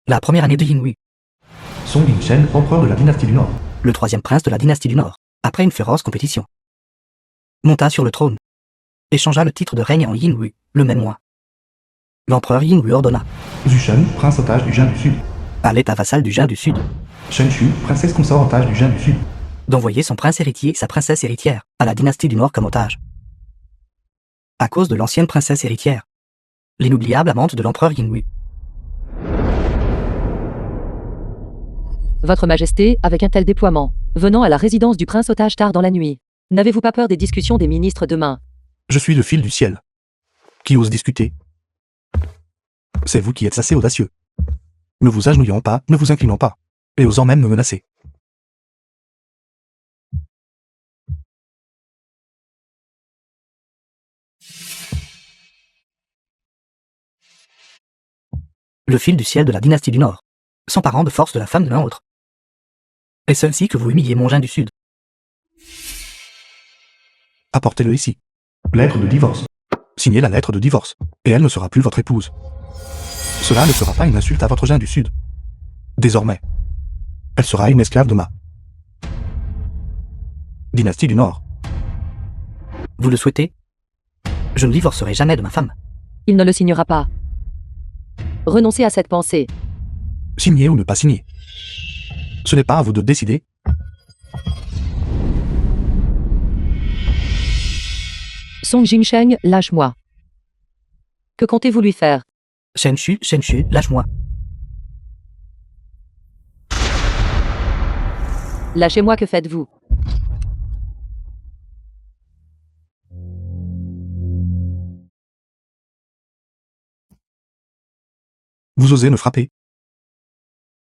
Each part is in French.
La première année de Yinghui. Song Ying-shen, empereur de la dynastie du Nord. Le troisième prince de la dynastie du Nord. Après une féroce compétition, monta sur le trône. Échangea le titre de règne en Yinghui, le même mois. L'empereur Yinghui ordonna Zhu Shen, prince otage du Jin du Sud. à l'état vassal du Jin du Sud Shen Shu, princesse consort otage du Jin du Sud. d'envoyer son prince héritier et sa princesse héritière à la dynastie du Nord comme otage. À cause de l'ancienne princesse héritière, l'inoubliable amante de l'empereur Yinghui. Votre Majesté, avec un tel déploiement, venant à la résidence du prince otage tard dans la nuit, n'avez-vous pas peur des discussions des ministres demain? Je suis le fil du ciel. Qui ose discuter? C'est vous qui êtes assez audacieux. Ne vous agenouillant pas, ne vous inclinant pas, et osant même me menacer. Le fil du ciel de la dynastie du Nord, s'emparant de force de la femme de l'un autre. Est-ce ainsi que vous humiliez mon Jin du Sud? Apportez-le ici. Lettre de divorce. Signez la lettre de divorce, et elle ne sera plus votre épouse. Cela ne sera pas une insulte à votre Jin du Sud. Désormais, elle sera une esclave de ma dynastie du Nord. Vous le souhaitez? Je ne divorcerai jamais de ma femme. Il ne le signera pas. Renoncez à cette pensée. Signer ou ne pas signer. Ce n'est pas à vous de décider. Song Jingsheng, lâche-moi. Que comptez-vous lui faire? Shen Shu, lâche-moi. Lâchez-moi, que faites-vous? Vous osez me frapper.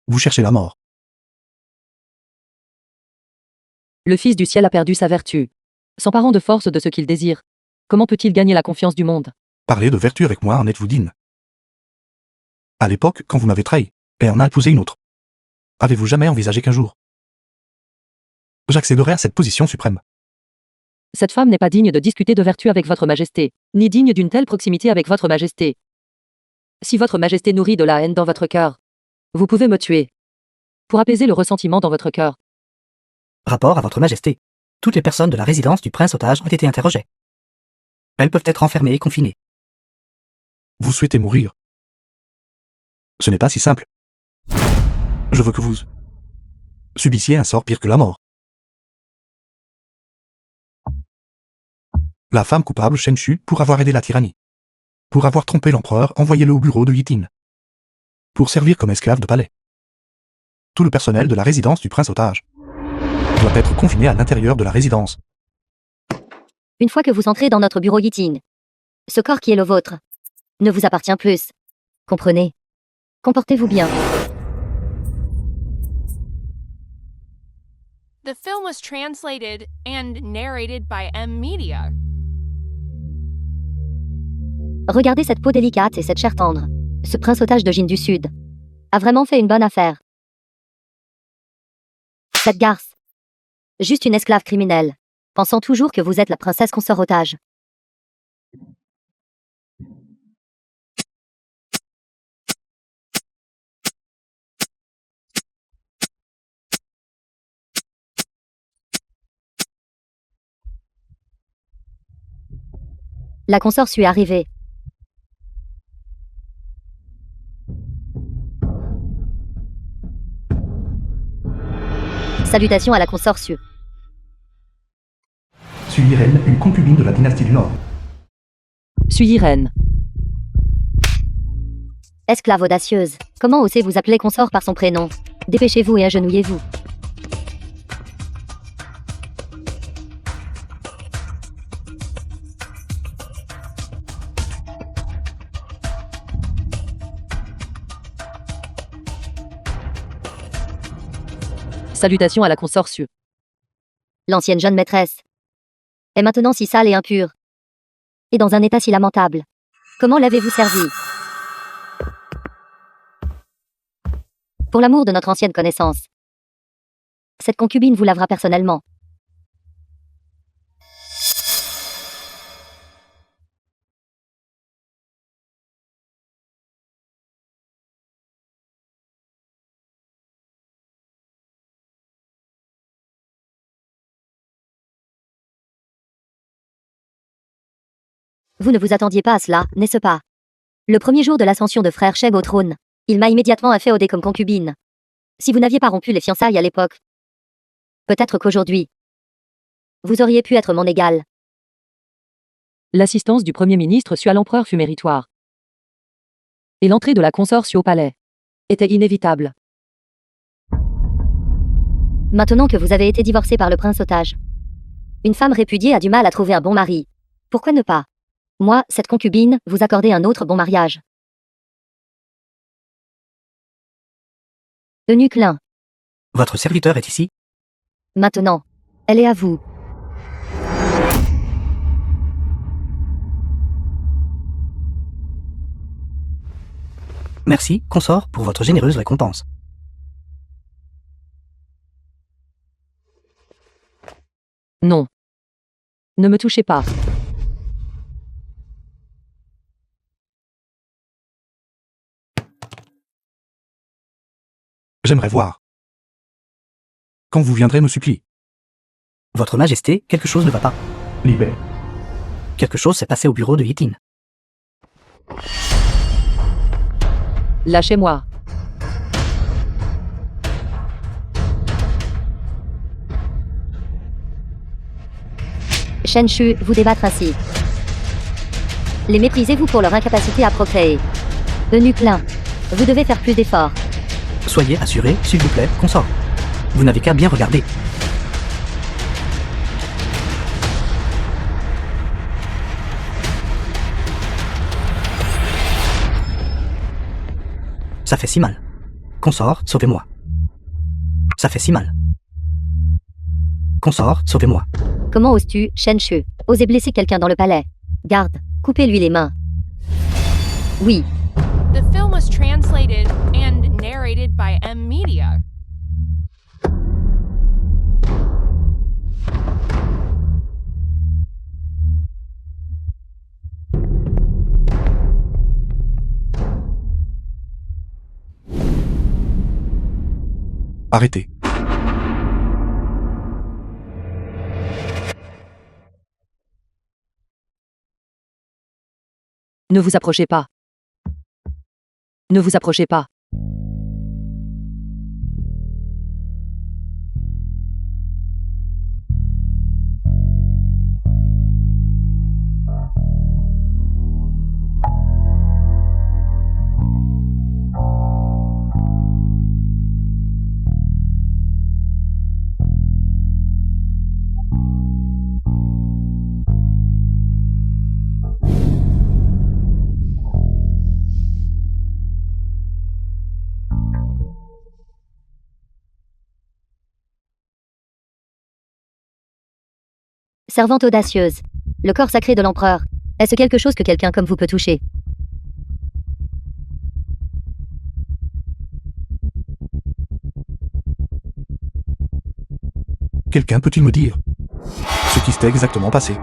Vous cherchez la mort. Le Fils du ciel a perdu sa vertu. S'emparant de force de ce qu'il désire, comment peut-il gagner la confiance du monde? Parler de vertu avec moi en êtes-vous digne? À l'époque, quand vous m'avez trahi, et en a épousé une autre, avez-vous jamais envisagé qu'un jour j'accéderai à cette position suprême? Cette femme n'est pas digne de discuter de vertu avec votre Majesté, ni digne d'une telle proximité avec votre Majesté. Si votre Majesté nourrit de la haine dans votre cœur, vous pouvez me tuer. Pour apaiser le ressentiment dans votre cœur. Rapport à votre Majesté. Toutes les personnes de la résidence du prince otage ont été interrogées. Elles peuvent être enfermées et confinées. Vous souhaitez mourir? Ce n'est pas si simple. Je veux que vous subissiez un sort pire que la mort. La femme coupable Shen Shu pour avoir aidé la tyrannie. Pour avoir trompé l'empereur, envoyez-le au bureau de Yitin. Pour servir comme esclave de palais. Tout le personnel de la résidence du prince otage doit être confiné à l'intérieur de la résidence. Une fois que vous entrez dans notre bureau Yitin, ce corps qui est le vôtre ne vous appartient plus. Comprenez? Comportez-vous bien. The film was translated and narrated by M Media. Regardez cette peau délicate et cette chair tendre. Ce prince otage de Jin du Sud a vraiment fait une bonne affaire. Cette garce, juste une esclave criminelle, pensant toujours que vous êtes la princesse consort otage. La consorcieux est arrivée. Salutations à la consorcieux. Su Yiren, une concubine de la dynastie du Nord. Suis Irène. Esclave audacieuse, comment osez vous appeler consort par son prénom? Dépêchez-vous et agenouillez-vous. Salutations à la consorcieux. L'ancienne jeune maîtresse est maintenant si sale et impure, et dans un état si lamentable. Comment l'avez-vous servie? Pour l'amour de notre ancienne connaissance, cette concubine vous lavera personnellement. Vous ne vous attendiez pas à cela, n'est-ce pas? Le premier jour de l'ascension de frère Sheng au trône, il m'a immédiatement inféodé comme concubine. Si vous n'aviez pas rompu les fiançailles à l'époque, peut-être qu'aujourd'hui, vous auriez pu être mon égal. L'assistance du Premier ministre Sue à l'empereur fut méritoire. Et l'entrée de la consort Sue au palais était inévitable. Maintenant que vous avez été divorcé par le prince otage, une femme répudiée a du mal à trouver un bon mari. Pourquoi ne pas, moi, cette concubine, vous accorder un autre bon mariage? Eunuque Lin, Votre serviteur est ici. maintenant, elle est à vous. Merci, consort, pour votre généreuse récompense. Non. Ne me touchez pas. J'aimerais voir. Quand vous viendrez me supplier. Votre Majesté, quelque chose ne va pas. Libère. Quelque chose s'est passé au bureau de Yitin. Lâchez-moi. Shen Shu, vous débattre ainsi. Les méprisez-vous pour leur incapacité à procréer? Eunuque Lin, vous devez faire plus d'efforts. Soyez assuré, s'il vous plaît, consort. Vous n'avez qu'à bien regarder. Ça fait si mal. Consort, sauvez-moi. Ça fait si mal. Consort, sauvez-moi. Comment oses-tu, Shen Shu, oser blesser quelqu'un dans le palais? Garde, coupez-lui les mains. Oui, The film was translated and narrated by M Media. Arrêtez. Ne vous approchez pas. Ne vous approchez pas. servante audacieuse. Le corps sacré de l'empereur. Est-ce quelque chose que quelqu'un comme vous peut toucher? Quelqu'un peut-il me dire ce qui s'est exactement passé?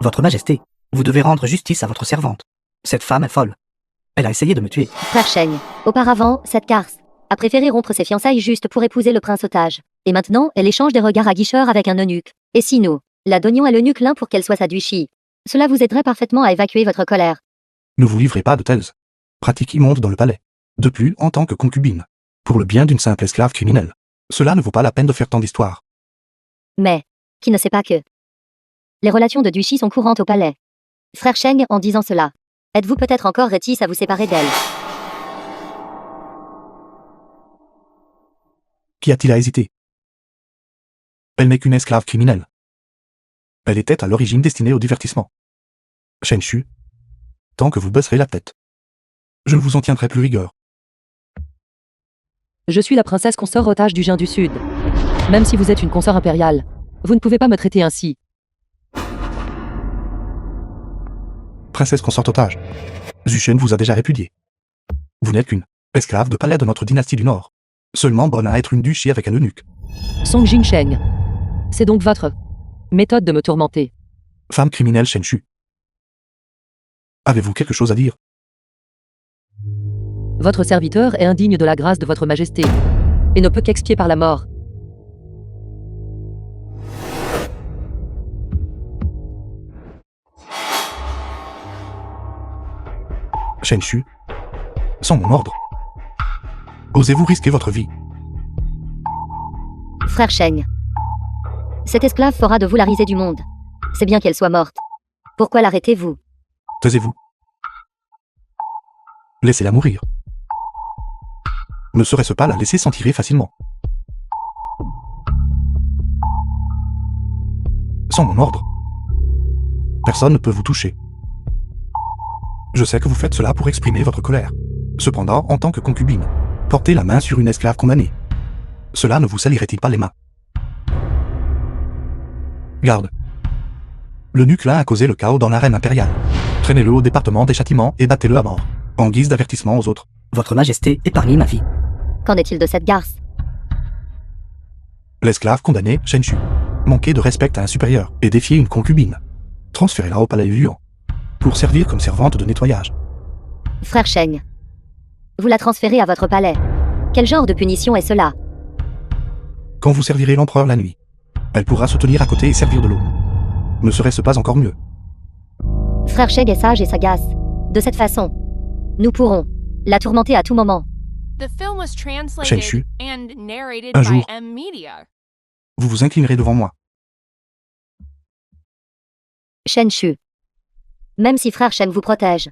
Votre Majesté, vous devez rendre justice à votre servante. Cette femme est folle. Elle a essayé de me tuer. Frère Sheng. Auparavant, cette Karse a préféré rompre ses fiançailles juste pour épouser le prince otage. Et maintenant, elle échange des regards aguicheurs avec un eunuque. Et si nous la donnions à l'eunuque Lin pour qu'elle soit sa duchie, cela vous aiderait parfaitement à évacuer votre colère. Ne vous livrez pas de telles pratiques immondes dans le palais. De plus, en tant que concubine. Pour le bien d'une simple esclave criminelle. Cela ne vaut pas la peine de faire tant d'histoires. Mais, qui ne sait pas que les relations de duchie sont courantes au palais. Frère Sheng, en disant cela, êtes-vous peut-être encore réticent à vous séparer d'elle? Qu'y a-t-il à hésiter? Elle n'est qu'une esclave criminelle. Elle était à l'origine destinée au divertissement. Shen Shu, tant que vous baisserez la tête, je ne vous en tiendrai plus rigueur. Je suis la princesse consort otage du Jin du Sud. Même si vous êtes une consort impériale, vous ne pouvez pas me traiter ainsi. Princesse consort otage, Zhu Shen vous a déjà répudié. Vous n'êtes qu'une esclave de palais de notre dynastie du Nord. Seulement bonne à être une duchie avec un eunuque. Song Jingsheng. C'est donc votre méthode de me tourmenter. Femme criminelle Shen Shu. Avez-vous quelque chose à dire? Votre serviteur est indigne de la grâce de votre majesté, et ne peut qu'expier par la mort. Shen Shu. Sans mon ordre. Osez-vous risquer votre vie? Frère Sheng. Cette esclave fera de vous la risée du monde. C'est bien qu'elle soit morte. Pourquoi l'arrêtez-vous? Taisez-vous. Laissez-la mourir. Ne serait-ce pas la laisser s'en tirer facilement? Sans mon ordre. Personne ne peut vous toucher. Je sais que vous faites cela pour exprimer votre colère. Cependant, en tant que concubine, porter la main sur une esclave condamnée. Cela ne vous salirait-il pas les mains? Garde. Le Nuclin a causé le chaos dans l'arène impériale. Traînez-le au département des châtiments et battez-le à mort, en guise d'avertissement aux autres. Votre Majesté, épargnez ma vie. Qu'en est-il de cette garce? L'esclave condamné, Shen Shu, manquait de respect à un supérieur et défier une concubine. Transférez-la au palais Yuan, pour servir comme servante de nettoyage. Frère Sheng. Vous la transférez à votre palais. Quel genre de punition est cela? Quand vous servirez l'empereur la nuit, elle pourra se tenir à côté et servir de l'eau. Ne serait-ce pas encore mieux? Frère Sheng est sage et sagace. De cette façon, nous pourrons la tourmenter à tout moment. The film was Shen translated Shu. and narrated Un by jour. M Media. Vous vous inclinerez devant moi. Shen Shu. Même si frère Sheng vous protège,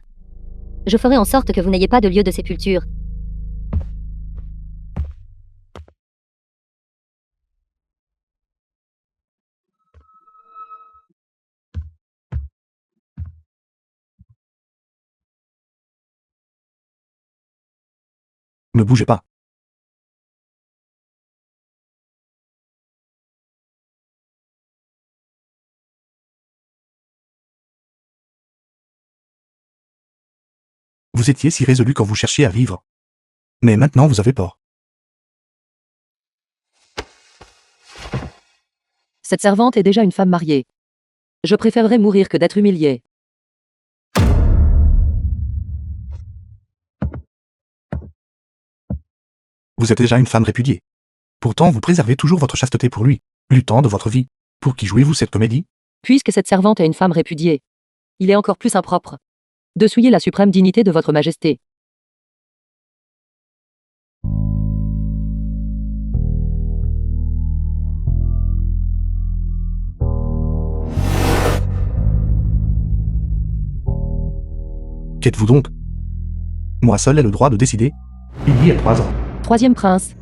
je ferai en sorte que vous n'ayez pas de lieu de sépulture. Ne bougez pas. Vous étiez si résolu quand vous cherchiez à vivre. Mais maintenant vous avez peur. Cette servante est déjà une femme mariée. Je préférerais mourir que d'être humiliée. Vous êtes déjà une femme répudiée. Pourtant vous préservez toujours votre chasteté pour lui, luttant de votre vie. Pour qui jouez-vous cette comédie? Puisque cette servante est une femme répudiée, il est encore plus impropre de souiller la suprême dignité de votre Majesté. Qu'êtes-vous donc? Moi seul ai le droit de décider. Il y a 3 ans. Troisième prince.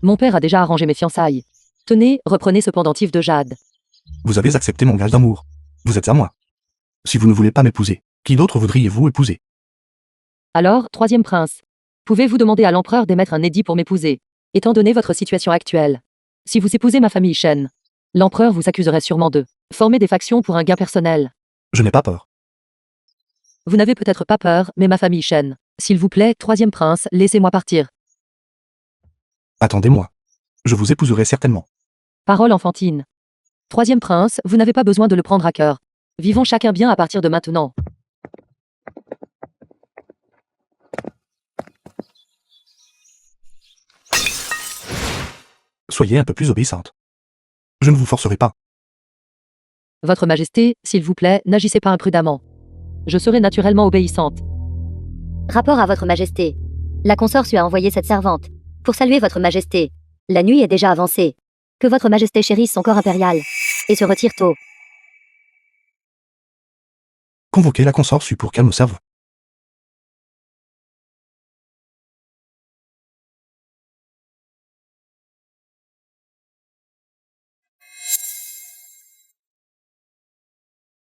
Mon père a déjà arrangé mes fiançailles. Tenez, reprenez ce pendentif de jade. Vous avez accepté mon gage d'amour. Vous êtes à moi. Si vous ne voulez pas m'épouser, qui d'autre voudriez-vous épouser? Alors, troisième prince, pouvez-vous demander à l'empereur d'émettre un édit pour m'épouser, étant donné votre situation actuelle? Si vous épousez ma famille Shen, l'empereur vous accuserait sûrement de former des factions pour un gain personnel. Je n'ai pas peur. Vous n'avez peut-être pas peur, mais ma famille Shen. S'il vous plaît, troisième prince, laissez-moi partir. Attendez-moi. Je vous épouserai certainement. Parole enfantine. Troisième prince, vous n'avez pas besoin de le prendre à cœur. Vivons chacun bien à partir de maintenant. Soyez un peu plus obéissante. Je ne vous forcerai pas. Votre Majesté, s'il vous plaît, n'agissez pas imprudemment. Je serai naturellement obéissante. Rapport à votre Majesté. La consortie a envoyé cette servante pour saluer votre Majesté. La nuit est déjà avancée. Que votre Majesté chérisse son corps impérial et se retire tôt. Convoquez la consortie pour qu'elle me serve.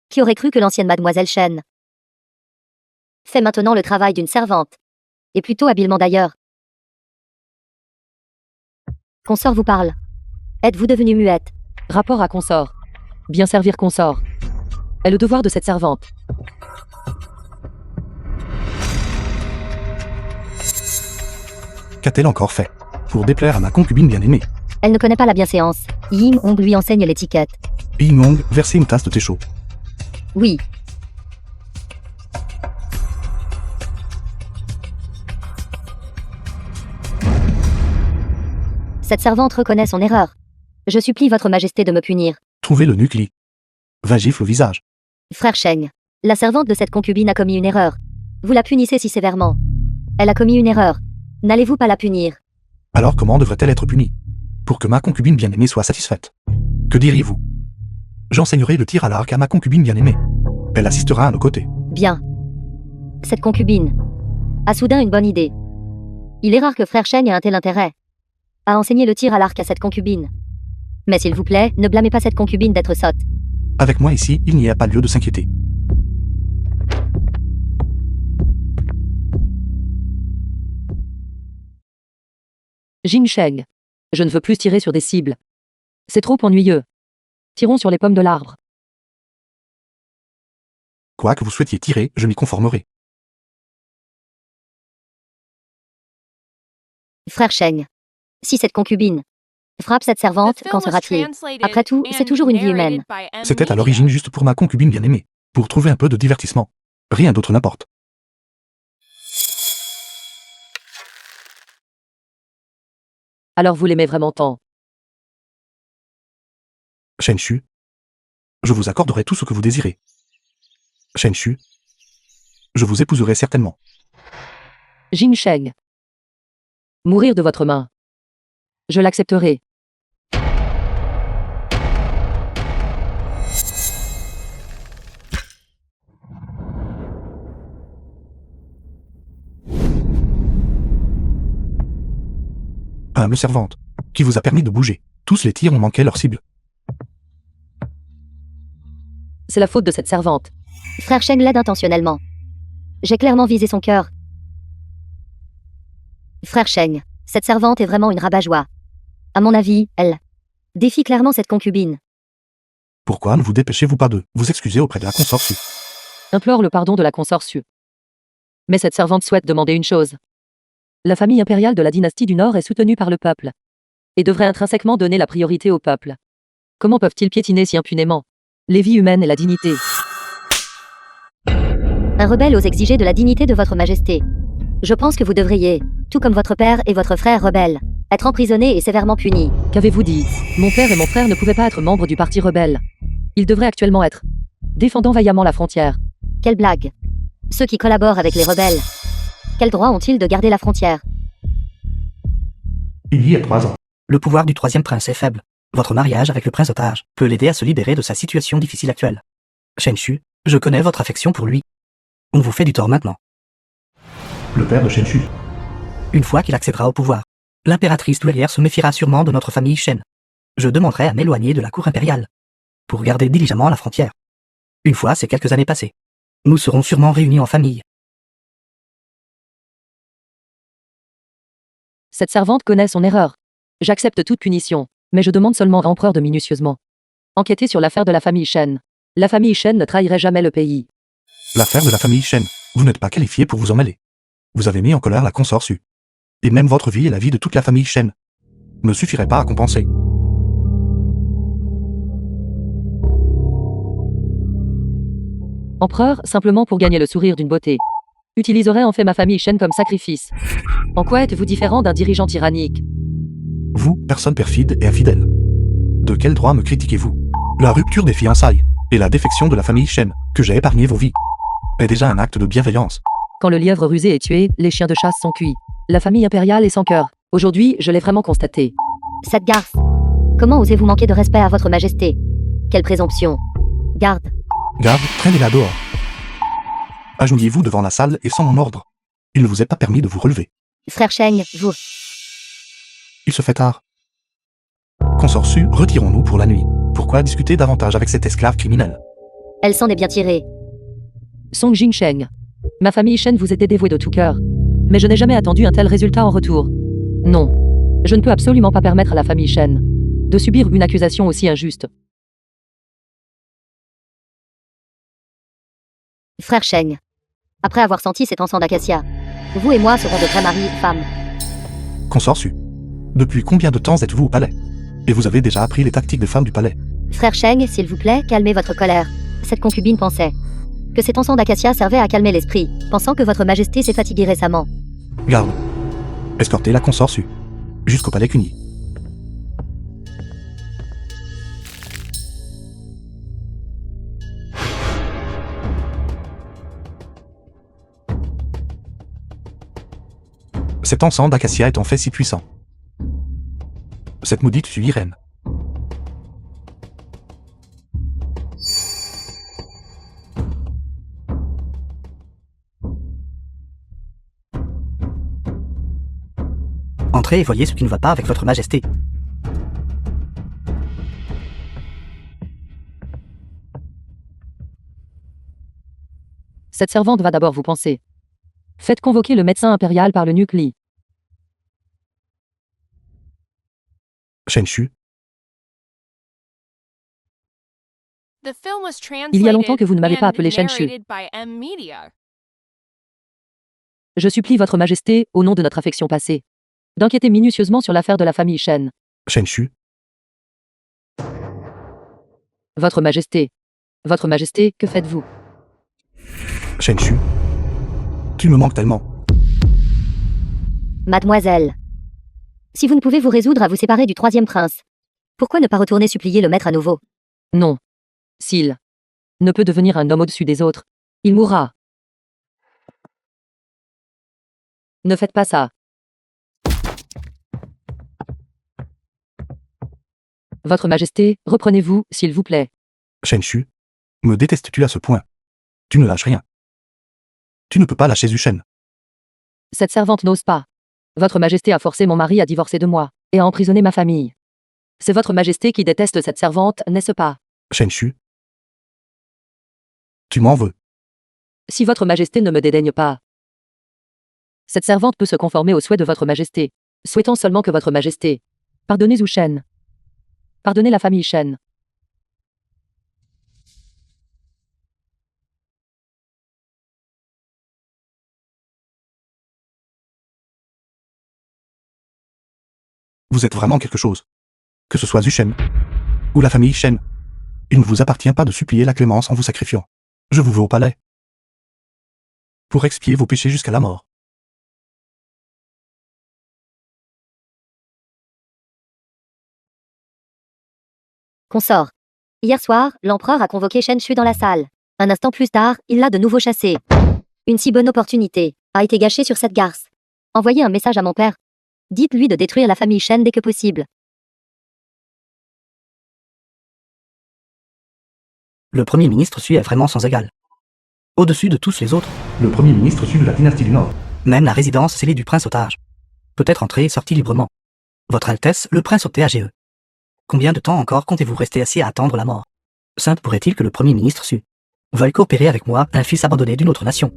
Qui aurait cru que l'ancienne mademoiselle Shen fait maintenant le travail d'une servante, et plutôt habilement d'ailleurs. Consort vous parle. Êtes-vous devenue muette? Rapport à consort. Bien servir consort est le devoir de cette servante. Qu'a-t-elle encore fait pour déplaire à ma concubine bien-aimée? Elle ne connaît pas la bienséance. Ying Hong lui enseigne l'étiquette. Ying-Hong, versez une tasse de thé chaud. Oui. Cette servante reconnaît son erreur. Je supplie votre Majesté de me punir. Trouvez le nucli. 20 gifles au visage. Frère Sheng, la servante de cette concubine a commis une erreur. Vous la punissez si sévèrement. Elle a commis une erreur. N'allez-vous pas la punir? Alors comment devrait-elle être punie? Pour que ma concubine bien-aimée soit satisfaite. Que diriez-vous? J'enseignerai le tir à l'arc à ma concubine bien-aimée. Elle assistera à nos côtés. Bien. Cette concubine a soudain une bonne idée. Il est rare que frère Sheng ait un tel intérêt à enseigner le tir à l'arc à cette concubine. Mais s'il vous plaît, ne blâmez pas cette concubine d'être sotte. Avec moi ici, il n'y a pas lieu de s'inquiéter. Jing Sheng. Je ne veux plus tirer sur des cibles. C'est trop ennuyeux. Tirons sur les pommes de l'arbre. Quoi que vous souhaitiez tirer, je m'y conformerai. Frère Sheng. Si cette concubine frappe cette servante, qu'en sera-t-il? Après tout, c'est toujours une vie humaine. C'était à l'origine juste pour ma concubine bien-aimée, pour trouver un peu de divertissement. Rien d'autre n'importe. Alors vous l'aimez vraiment tant. Shen Shu, je vous accorderai tout ce que vous désirez. Shen Shu, je vous épouserai certainement. Jing Sheng. Mourir de votre main. Je l'accepterai. Humble servante, qui vous a permis de bouger. Tous les tirs ont manqué leur cible. C'est la faute de cette servante. Frère Sheng l'aide intentionnellement. J'ai clairement visé son cœur. Frère Sheng, cette servante est vraiment une rabat-joie. À mon avis, elle défie clairement cette concubine. Pourquoi ne vous dépêchez-vous pas de vous excuser auprès de la consortie? Implore le pardon de la consortie. Mais cette servante souhaite demander une chose. La famille impériale de la dynastie du Nord est soutenue par le peuple et devrait intrinsèquement donner la priorité au peuple. Comment peuvent-ils piétiner si impunément les vies humaines et la dignité? Un rebelle ose exiger de la dignité de votre majesté. Je pense que vous devriez, tout comme votre père et votre frère rebelle, être emprisonnés et sévèrement punis. Qu'avez-vous dit? Mon père et mon frère ne pouvaient pas être membres du parti rebelle. Ils devraient actuellement être défendant vaillamment la frontière. Quelle blague. Ceux qui collaborent avec les rebelles, quel droit ont-ils de garder la frontière? Il y a 3 ans. Le pouvoir du troisième prince est faible. Votre mariage avec le prince otage peut l'aider à se libérer de sa situation difficile actuelle. Shen Shu, je connais votre affection pour lui. On vous fait du tort maintenant. Le père de Shen Shu. Une fois qu'il accédera au pouvoir, l'impératrice douairière se méfiera sûrement de notre famille Shen. Je demanderai à m'éloigner de la cour impériale pour garder diligemment la frontière. Une fois ces quelques années passées, nous serons sûrement réunis en famille. Cette servante connaît son erreur. J'accepte toute punition, mais je demande seulement à l'empereur de minutieusement enquêter sur l'affaire de la famille Shen. La famille Shen ne trahirait jamais le pays. L'affaire de la famille Shen, vous n'êtes pas qualifié pour vous en mêler. Vous avez mis en colère la consortie. Et même votre vie et la vie de toute la famille Shen ne suffiraient pas à compenser. Empereur, simplement pour gagner le sourire d'une beauté, utiliserait en fait ma famille Shen comme sacrifice. En quoi êtes-vous différent d'un dirigeant tyrannique? Vous, personne perfide et infidèle. De quel droit me critiquez-vous? La rupture des fiançailles et la défection de la famille Shen, que j'ai épargné vos vies, est déjà un acte de bienveillance. Quand le lièvre rusé est tué, les chiens de chasse sont cuits. La famille impériale est sans cœur. Aujourd'hui, je l'ai vraiment constaté. Cette garce. Comment osez-vous manquer de respect à votre majesté? Quelle présomption. Garde. Garde, traînez-la dehors. Agenouillez-vous devant la salle et sans mon ordre. Il ne vous est pas permis de vous relever. Frère Sheng, vous. Il se fait tard. Consortu, retirons-nous pour la nuit. Pourquoi discuter davantage avec cet esclave criminel? Elle s'en est bien tirée. Song Jingsheng. Ma famille Shen vous était dévouée de tout cœur. Mais je n'ai jamais attendu un tel résultat en retour. Non. Je ne peux absolument pas permettre à la famille Shen de subir une accusation aussi injuste. Frère Sheng. Après avoir senti cet encens d'acacia, vous et moi serons de vrais maris et femmes. Consortu, depuis combien de temps êtes-vous au palais? Et vous avez déjà appris les tactiques des femmes du palais. Frère Sheng, s'il vous plaît, calmez votre colère. Cette concubine pensait que cet encens d'acacia servait à calmer l'esprit, pensant que votre majesté s'est fatiguée récemment. Garde. Escortez la consortu jusqu'au palais Cuny. Cet encens d'acacia est en fait si puissant. Cette maudite fut Irène. Entrez et voyez ce qui ne va pas avec votre majesté. Cette servante va d'abord vous penser. Faites convoquer le médecin impérial par le nucli. Shen-Shu, The film was Il y a longtemps que vous ne m'avez pas translated appelé and Shen-Shu. narrated by M Media. Je supplie votre majesté, au nom de notre affection passée, d'enquêter minutieusement sur l'affaire de la famille Shen. Shen-Shu, Votre majesté. Votre majesté, que faites-vous? Shen-Shu. Tu me manques tellement. Mademoiselle. Si vous ne pouvez vous résoudre à vous séparer du troisième prince, pourquoi ne pas retourner supplier le maître à nouveau? Non. S'il ne peut devenir un homme au-dessus des autres, il mourra. Ne faites pas ça. Votre majesté, reprenez-vous, s'il vous plaît. Shen-Shu, me détestes-tu à ce point? Tu ne lâches rien. Tu ne peux pas lâcher Zuchen. Cette servante n'ose pas. Votre majesté a forcé mon mari à divorcer de moi, et à emprisonner ma famille. C'est votre majesté qui déteste cette servante, n'est-ce pas? Shen-Shu, tu m'en veux. Si votre majesté ne me dédaigne pas, cette servante peut se conformer aux souhaits de votre majesté, souhaitant seulement que votre majesté pardonnez Zhu Shen. Pardonnez la famille Shen. Vous êtes vraiment quelque chose. Que ce soit Zuchen ou la famille Shen, il ne vous appartient pas de supplier la clémence en vous sacrifiant. Je vous veux au palais. Pour expier vos péchés jusqu'à la mort. Consort. Hier soir, l'empereur a convoqué Shen-Shu dans la salle. Un instant plus tard, il l'a de nouveau chassé. Une si bonne opportunité a été gâchée sur cette garce. Envoyez un message à mon père. Dites-lui de détruire la famille Shen dès que possible. Le premier ministre Sui est vraiment sans égal. Au-dessus de tous les autres, Le premier ministre Sui de la dynastie du Nord. même la résidence scellée du prince otage peut être entrée et sortie librement. Votre Altesse, le prince au TAGE. Combien de temps encore comptez-vous rester assis à attendre la mort? Sainte pourrait-il que le premier ministre Sui veuille coopérer avec moi, un fils abandonné d'une autre nation,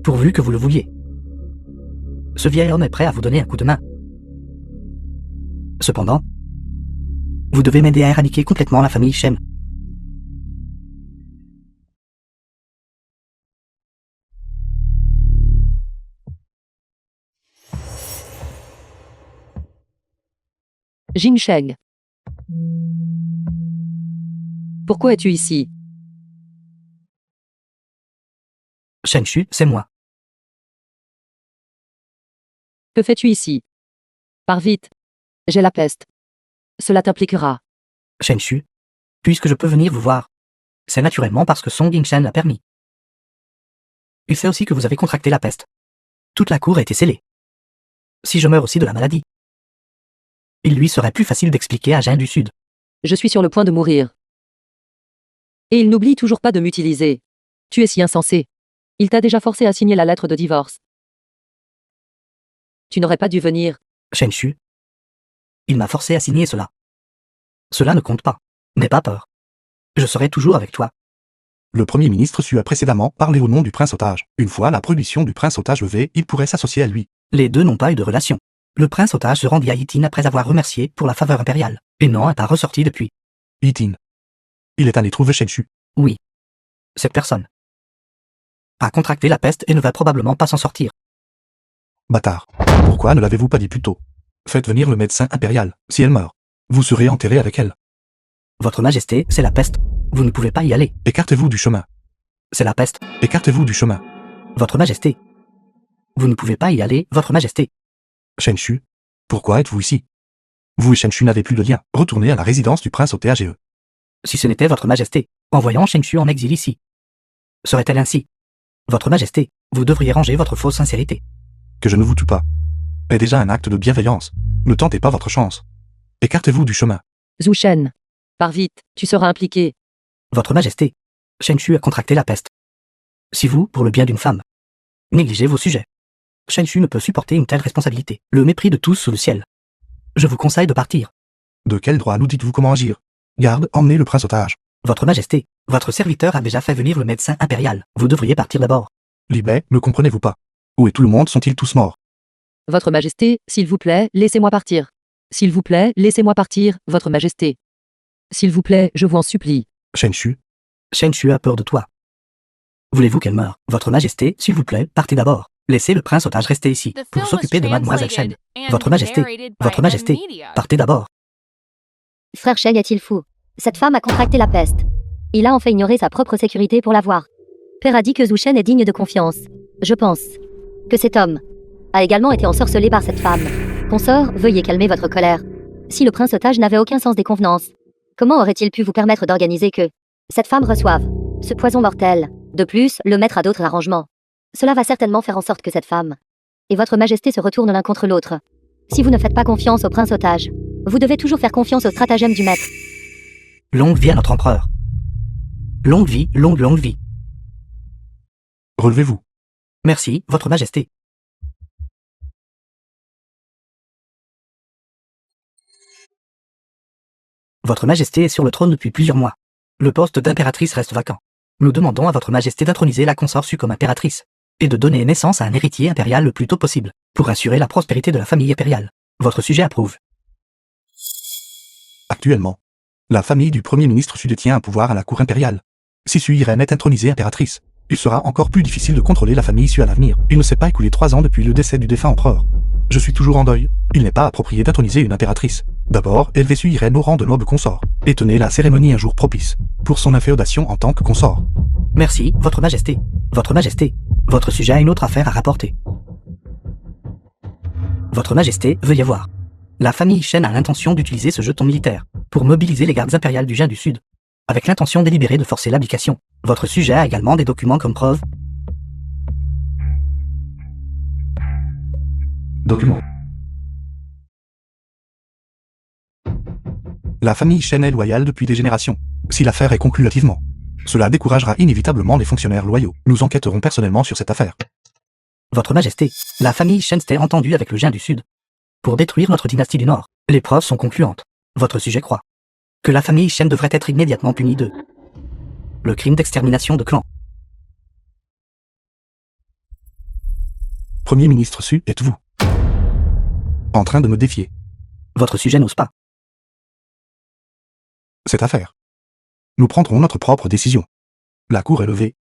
pourvu que vous le vouliez. Ce vieil homme est prêt à vous donner un coup de main. Cependant, vous devez m'aider à éradiquer complètement la famille Shen. Jing Sheng. Pourquoi es-tu ici? Shen-Shu, c'est moi. Que fais-tu ici? Pars vite. J'ai la peste. Cela t'impliquera. Shen-Shu, puisque je peux venir vous voir, c'est naturellement parce que Song Yingshen l'a permis. Il sait aussi que vous avez contracté la peste. Toute la cour a été scellée. Si je meurs aussi de la maladie, il lui serait plus facile d'expliquer à Jin du Sud. Je suis sur le point de mourir. Et il n'oublie toujours pas de m'utiliser. Tu es si insensé. Il t'a déjà forcé à signer la lettre de divorce. Tu n'aurais pas dû venir. Shen-Shu, il m'a forcé à signer cela. Cela ne compte pas. N'aie pas peur. Je serai toujours avec toi. Le premier ministre Sui a précédemment parlé au nom du prince otage. Une fois la prohibition du prince otage levée, il pourrait s'associer à lui. Les deux n'ont pas eu de relation. Le prince otage se rendit à Yitin après avoir remercié pour la faveur impériale, et non n'est pas ressorti depuis. Yitin. Il est allé trouver Shen-Shu. Oui. Cette personne a contracté la peste et ne va probablement pas s'en sortir. Bâtard. Pourquoi ne l'avez-vous pas dit plus tôt? Faites venir le médecin impérial. Si elle meurt, vous serez enterré avec elle. Votre majesté, c'est la peste. Vous ne pouvez pas y aller. Écartez-vous du chemin. C'est la peste. Écartez-vous du chemin. Votre majesté. Vous ne pouvez pas y aller, votre majesté. Shen-Shu, pourquoi êtes-vous ici? Vous et Shen-Shu n'avez plus de lien. Retournez à la résidence du prince au TAGE. Si ce n'était votre majesté, envoyant Shen-Shu en exil ici. Serait-elle ainsi? Votre majesté, vous devriez ranger votre fausse sincérité. Que je ne vous tue pas. est déjà un acte de bienveillance. Ne tentez pas votre chance. Écartez-vous du chemin. Zhu Shen. Pars vite, tu seras impliqué. Votre Majesté, Shen Shu a contracté la peste. Si vous, pour le bien d'une femme, négligez vos sujets, Shen Shu ne peut supporter une telle responsabilité, le mépris de tous sous le ciel. Je vous conseille de partir. De quel droit nous dites-vous comment agir? Garde, emmenez le prince otage. Votre Majesté, votre serviteur a déjà fait venir le médecin impérial. Vous devriez partir d'abord. Li Bei, ne comprenez-vous pas? Où est tout le monde? Sont-ils tous morts? Votre Majesté, s'il vous plaît, laissez-moi partir. S'il vous plaît, laissez-moi partir, Votre Majesté. S'il vous plaît, je vous en supplie. Shen Shu, Shen Shu a peur de toi. Voulez-vous qu'elle meure? Votre Majesté, s'il vous plaît, partez d'abord. Laissez le prince otage rester ici, The pour film was s'occuper de Mademoiselle Shen. translated and Votre Majesté, narrated by Votre Majesté, M-Media. partez d'abord. Frère Sheng est-il fou? Cette femme a contracté la peste. Il a en fait ignoré sa propre sécurité pour l'avoir. Père a dit que Zhu Shen est digne de confiance. Je pense que cet homme a également été ensorcelé par cette femme. Consort, veuillez calmer votre colère. Si le prince otage n'avait aucun sens des convenances, comment aurait-il pu vous permettre d'organiser que cette femme reçoive ce poison mortel? De plus, le maître a d'autres arrangements. Cela va certainement faire en sorte que cette femme et votre majesté se retournent l'un contre l'autre. Si vous ne faites pas confiance au prince otage, vous devez toujours faire confiance au stratagème du maître. Longue vie à notre empereur. Longue vie, longue vie. relevez-vous. Merci, Votre Majesté. Votre Majesté est sur le trône depuis plusieurs mois. Le poste d'impératrice reste vacant. Nous demandons à Votre Majesté d'introniser la consort Su comme impératrice, et de donner naissance à un héritier impérial le plus tôt possible, pour assurer la prospérité de la famille impériale. Votre sujet approuve. Actuellement, la famille du Premier ministre Su détient un pouvoir à la cour impériale. Si Su Irène est intronisée impératrice, il sera encore plus difficile de contrôler la famille Su à l'avenir. Il ne s'est pas écoulé 3 ans depuis le décès du défunt empereur. Je suis toujours en deuil. Il n'est pas approprié d'introniser une impératrice. D'abord, élevez Su Irène au rang de noble consort, et tenez la cérémonie un jour propice, pour son inféodation en tant que consort. Merci, Votre Majesté. Votre Majesté, votre sujet a une autre affaire à rapporter. Votre Majesté, veuillez voir. La famille Shen a l'intention d'utiliser ce jeton militaire pour mobiliser les gardes impériales du Jin du Sud, avec l'intention délibérée de forcer l'abdication. Votre sujet a également des documents comme preuve. Document. La famille Shen est loyale depuis des générations. Si l'affaire est conclue hâtivement, cela découragera inévitablement les fonctionnaires loyaux. Nous enquêterons personnellement sur cette affaire. Votre Majesté, la famille Shen s'était entendue avec le Jin du Sud pour détruire notre dynastie du Nord. Les preuves sont concluantes. Votre sujet croit que la famille Shen devrait être immédiatement punie de le crime d'extermination de clan. Premier ministre Su, êtes-vous en train de me défier? Votre sujet n'ose pas. Cette affaire. Nous prendrons notre propre décision. La cour est levée.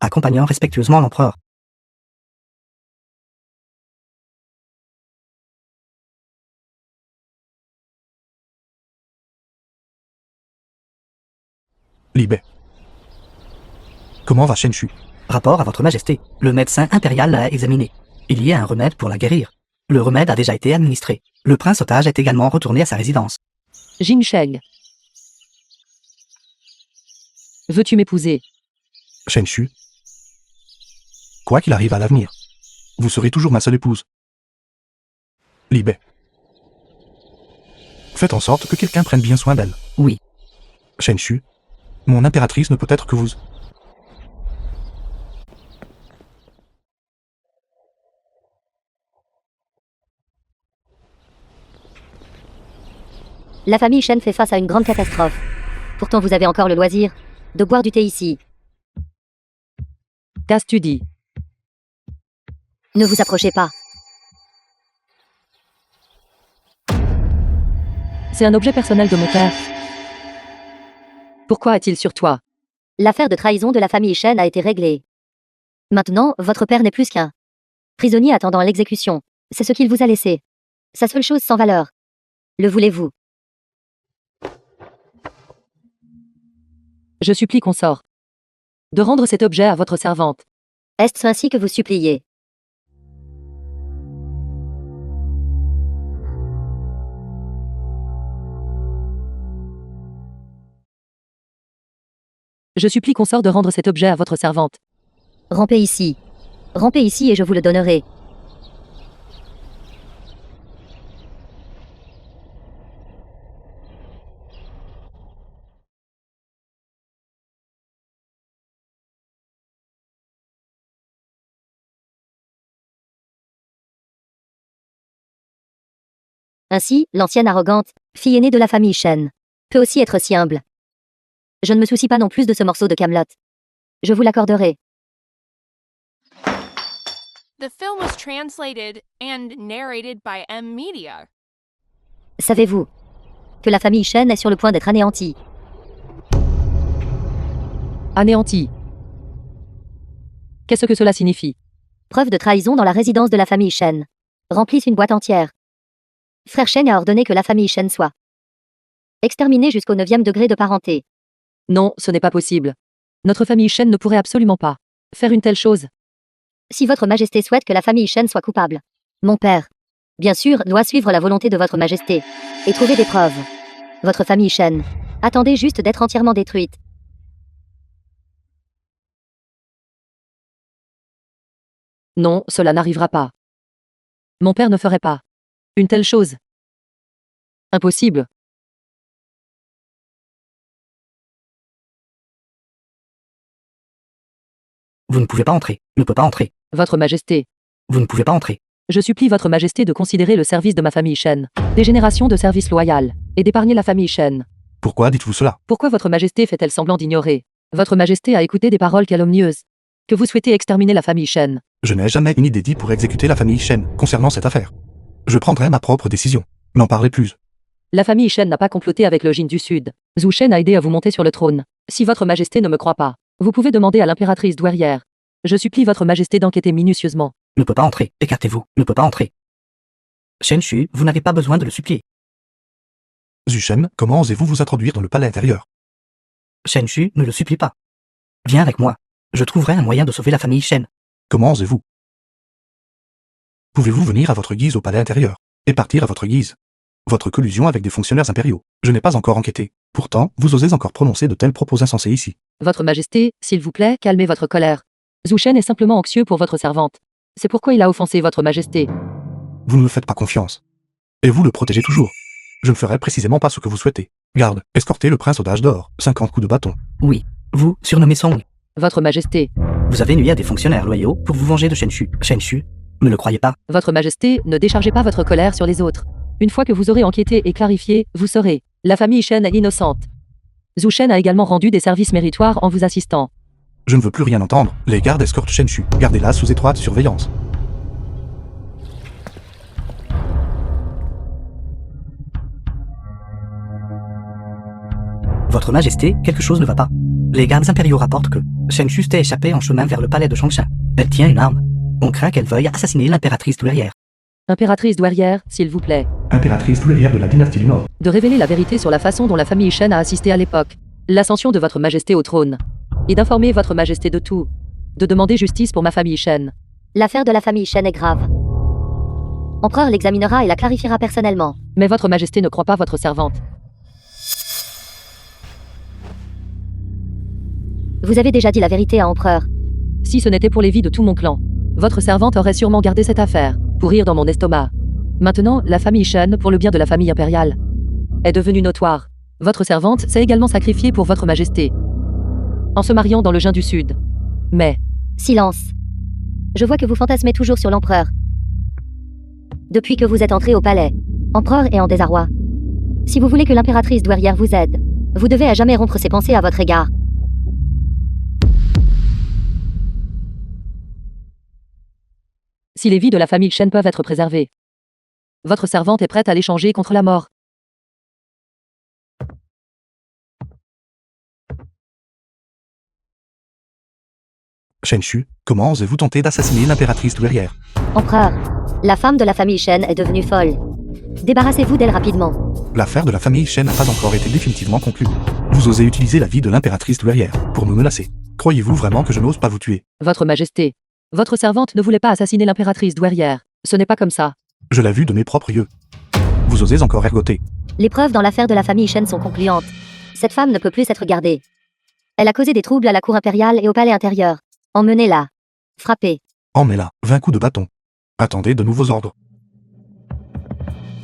Accompagnant respectueusement l'empereur. Li Bei. Comment va Shen Shu? Rapport à Votre Majesté, le médecin impérial l'a examiné. Il y a un remède pour la guérir. Le remède a déjà été administré. Le prince otage est également retourné à sa résidence. Jing Sheng. Veux-tu m'épouser? Shen Shu. Quoi qu'il arrive à l'avenir, vous serez toujours ma seule épouse. Li Bei. Faites en sorte que quelqu'un prenne bien soin d'elle. Oui. Shen Shu. Mon impératrice ne peut être que vous. La famille Shen fait face à une grande catastrophe. Pourtant vous avez encore le loisir de boire du thé ici. Qu'as-tu dit? Ne vous approchez pas. C'est un objet personnel de mon père. Pourquoi est-il sur toi? L'affaire de trahison de la famille Shen a été réglée. Maintenant, votre père n'est plus qu'un prisonnier attendant l'exécution. C'est ce qu'il vous a laissé. Sa seule chose sans valeur. Le voulez-vous? Je supplie consort de rendre cet objet à votre servante. Est-ce ainsi que vous suppliez? Je supplie consort de rendre cet objet à votre servante. Rampez ici. Rampez ici et je vous le donnerai. Ainsi, l'ancienne arrogante, fille aînée de la famille Shen, peut aussi être si humble. Je ne me soucie pas non plus de ce morceau de Camelot. Je vous l'accorderai. The film was translated and narrated by M Media. Savez-vous que la famille Shen est sur le point d'être anéantie? Anéanti. Qu'est-ce que cela signifie? Preuve de trahison dans la résidence de la famille Shen. Remplissent une boîte entière. Frère Shen a ordonné que la famille Shen soit exterminée jusqu'au 9e degré de parenté. Non, ce n'est pas possible. Notre famille Shen ne pourrait absolument pas faire une telle chose. Si votre majesté souhaite que la famille Shen soit coupable, mon père, bien sûr, doit suivre la volonté de votre majesté et trouver des preuves. Votre famille Shen, attendez juste d'être entièrement détruite. Non, cela n'arrivera pas. Mon père ne ferait pas une telle chose. Impossible. Vous ne pouvez pas entrer. Ne peut pas entrer. Votre Majesté, Vous ne pouvez pas entrer. je supplie Votre Majesté de considérer le service de ma famille Shen, des générations de service loyal, et d'épargner la famille Shen. Pourquoi dites-vous cela? Pourquoi Votre Majesté fait-elle semblant d'ignorer? Votre Majesté a écouté des paroles calomnieuses. Que vous souhaitez exterminer la famille Shen. Je n'ai jamais une idée dit pour exécuter la famille Shen concernant cette affaire. Je prendrai ma propre décision. N'en parlez plus. La famille Shen n'a pas comploté avec le Jin du Sud. Zhu Shen a aidé à vous monter sur le trône. Si Votre Majesté ne me croit pas, vous pouvez demander à l'impératrice douairière. Je supplie Votre Majesté d'enquêter minutieusement. Ne peut pas entrer. Écartez-vous. Ne peut pas entrer. Shen Shu, vous n'avez pas besoin de le supplier. Zhu Shen, comment osez-vous vous introduire dans le palais intérieur? Shen Shu, ne le supplie pas. Viens avec moi. Je trouverai un moyen de sauver la famille Shen. Comment osez-vous? Pouvez-vous venir à votre guise au palais intérieur et partir à votre guise? Votre collusion avec des fonctionnaires impériaux. Je n'ai pas encore enquêté. Pourtant, vous osez encore prononcer de tels propos insensés ici. Votre Majesté, s'il vous plaît, calmez votre colère. Zhu Shen est simplement anxieux pour votre servante. C'est pourquoi il a offensé Votre Majesté. Vous ne me faites pas confiance. Et vous le protégez toujours. Je ne ferai précisément pas ce que vous souhaitez. Garde, escortez le prince otage d'or. 50 coups de bâton. Oui. Vous, surnommé Song. Votre Majesté. Vous avez nuit à des fonctionnaires loyaux pour vous venger de Shen Shu. Shen Shu, ne le croyez pas. Votre Majesté, ne déchargez pas votre colère sur les autres. Une fois que vous aurez enquêté et clarifié, vous saurez. La famille Shen est innocente. Zhu Shen a également rendu des services méritoires en vous assistant. Je ne veux plus rien entendre. Les gardes escortent Shen Shu. Gardez-la sous étroite surveillance. Votre Majesté, quelque chose ne va pas. Les gardes impériaux rapportent que Shen Shu s'est échappée en chemin vers le palais de Changsha. Elle tient une arme. On craint qu'elle veuille assassiner l'impératrice douairière. Impératrice douairière, s'il vous plaît. Impératrice douairière de la dynastie du Nord. De révéler la vérité sur la façon dont la famille Shen a assisté à l'époque. L'ascension de Votre Majesté au trône. Et d'informer Votre Majesté de tout. De demander justice pour ma famille Shen. L'affaire de la famille Shen est grave. Empereur l'examinera et la clarifiera personnellement. Mais Votre Majesté ne croit pas votre servante. Vous avez déjà dit la vérité à Empereur. Si ce n'était pour les vies de tout mon clan, votre servante aurait sûrement gardé cette affaire, pour rire dans mon estomac. Maintenant, la famille Shen, pour le bien de la famille impériale, est devenue notoire. Votre servante s'est également sacrifiée pour Votre Majesté, en se mariant dans le Jin du Sud. Mais, Silence. Je vois que vous fantasmez toujours sur l'empereur. Depuis que vous êtes entré au palais, Empereur est en désarroi. Si vous voulez que l'impératrice douairière vous aide, vous devez à jamais rompre ses pensées à votre égard. si les vies de la famille Shen peuvent être préservées, votre servante est prête à l'échanger contre la mort. Shen Shu, comment osez-vous tenter d'assassiner l'impératrice douairière? Empereur, la femme de la famille Shen est devenue folle. Débarrassez-vous d'elle rapidement. L'affaire de la famille Shen n'a pas encore été définitivement conclue. Vous osez utiliser la vie de l'impératrice douairière pour me menacer. Croyez-vous vraiment que je n'ose pas vous tuer? Votre Majesté, votre servante ne voulait pas assassiner l'impératrice douairière. Ce n'est pas comme ça. Je l'ai vu de mes propres yeux. Vous osez encore ergoter. Les preuves dans l'affaire de la famille Shen sont concluantes. Cette femme ne peut plus être gardée. Elle a causé des troubles à la cour impériale et au palais intérieur. Emmenez-la. Frappez. Emmenez-la, 20 coups de bâton. Attendez de nouveaux ordres.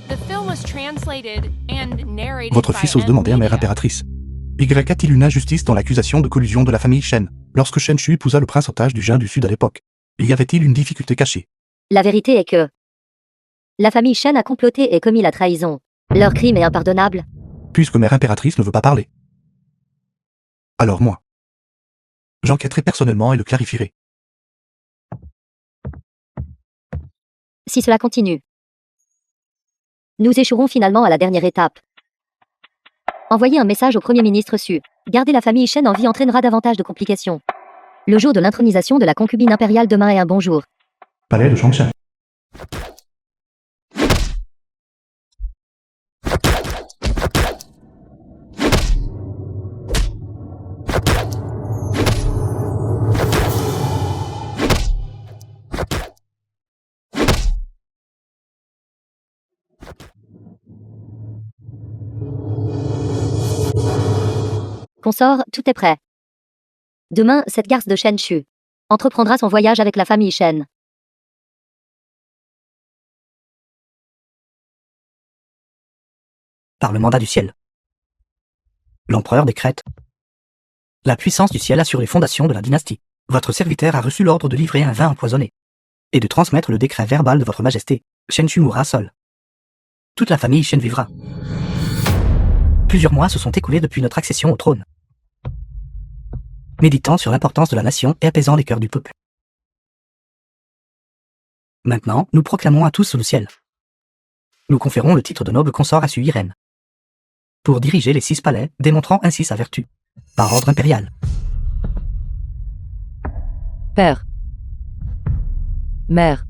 The film was translated and narrated Votre by fils ose M. demander à mère Media. impératrice. Y a-t-il une injustice dans l'accusation de collusion de la famille Shen, lorsque Shen Shu épousa le prince otage du Jin du Sud à l'époque? Y avait-il une difficulté cachée? La vérité est que La famille Shen a comploté et commis la trahison. Leur crime est impardonnable. Puisque Mère Impératrice ne veut pas parler. Alors moi. J'enquêterai personnellement et le clarifierai. Si cela continue, nous échouerons finalement à la dernière étape. Envoyer un message au Premier ministre Su. Garder la famille Shen en vie entraînera davantage de complications. Le jour de l'intronisation de la concubine impériale demain est un bon jour. Palais de Changshan. Consort, tout est prêt. Demain, cette garce de Shen Shu entreprendra son voyage avec la famille Shen. Par le mandat du ciel. L'empereur décrète. La puissance du ciel assure les fondations de la dynastie. Votre serviteur a reçu l'ordre de livrer un vin empoisonné et de transmettre le décret verbal de votre majesté. Shen Shu mourra seul. Toute la famille Shen vivra. Plusieurs mois se sont écoulés depuis notre accession au trône. Méditant sur l'importance de la nation et apaisant les cœurs du peuple. Maintenant, nous proclamons à tous sous le ciel. Nous conférons le titre de noble consort à Su Yiren. Pour diriger les 6 palais, démontrant ainsi sa vertu. Par ordre impérial. Père. Mère.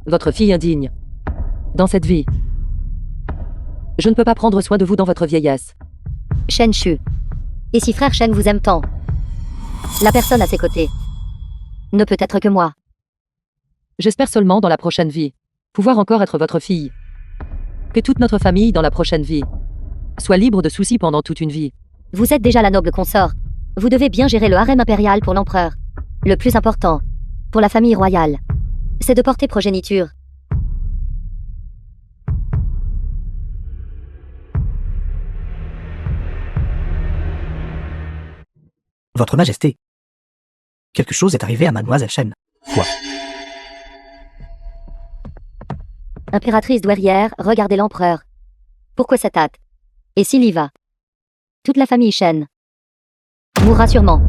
Votre fille indigne. Dans cette vie. Je ne peux pas prendre soin de vous dans votre vieillesse. Shen Shu. Et si frère Shen vous aime tant, la personne à ses côtés ne peut être que moi. J'espère seulement dans la prochaine vie pouvoir encore être votre fille. Que toute notre famille dans la prochaine vie soit libre de soucis pendant toute une vie. Vous êtes déjà la noble consort. Vous devez bien gérer le harem impérial pour l'empereur. Le plus important, pour la famille royale, c'est de porter progéniture. Votre Majesté. Quelque chose est arrivé à Mademoiselle Shen. Quoi? Impératrice douairière, regardez l'empereur. Pourquoi cette hâte? Et s'il y va? Toute la famille Shen mourra sûrement.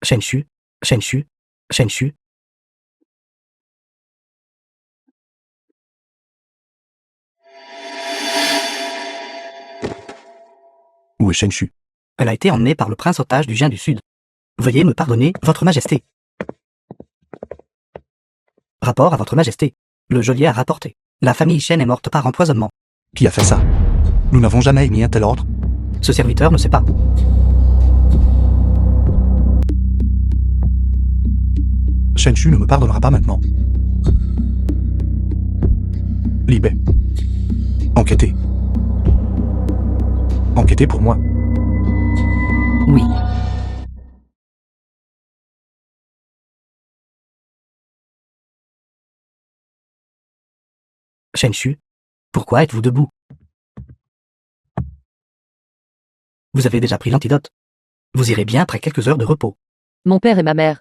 Shen Shu, Shen Shu, Shen Shu. Où est Shen Shu? Elle a été emmenée par le prince otage du Jin du Sud. Veuillez me pardonner, Votre Majesté. Rapport à Votre Majesté. Le geôlier a rapporté. La famille Shen est morte par empoisonnement. Qui a fait ça? Nous n'avons jamais émis un tel ordre. Ce serviteur ne sait pas. Shen Shu ne me pardonnera pas maintenant. Libé. Enquêtez. Enquêtez pour moi. Oui. Shen Shu, pourquoi êtes-vous debout? Vous avez déjà pris l'antidote. Vous irez bien après quelques heures de repos. Mon père et ma mère.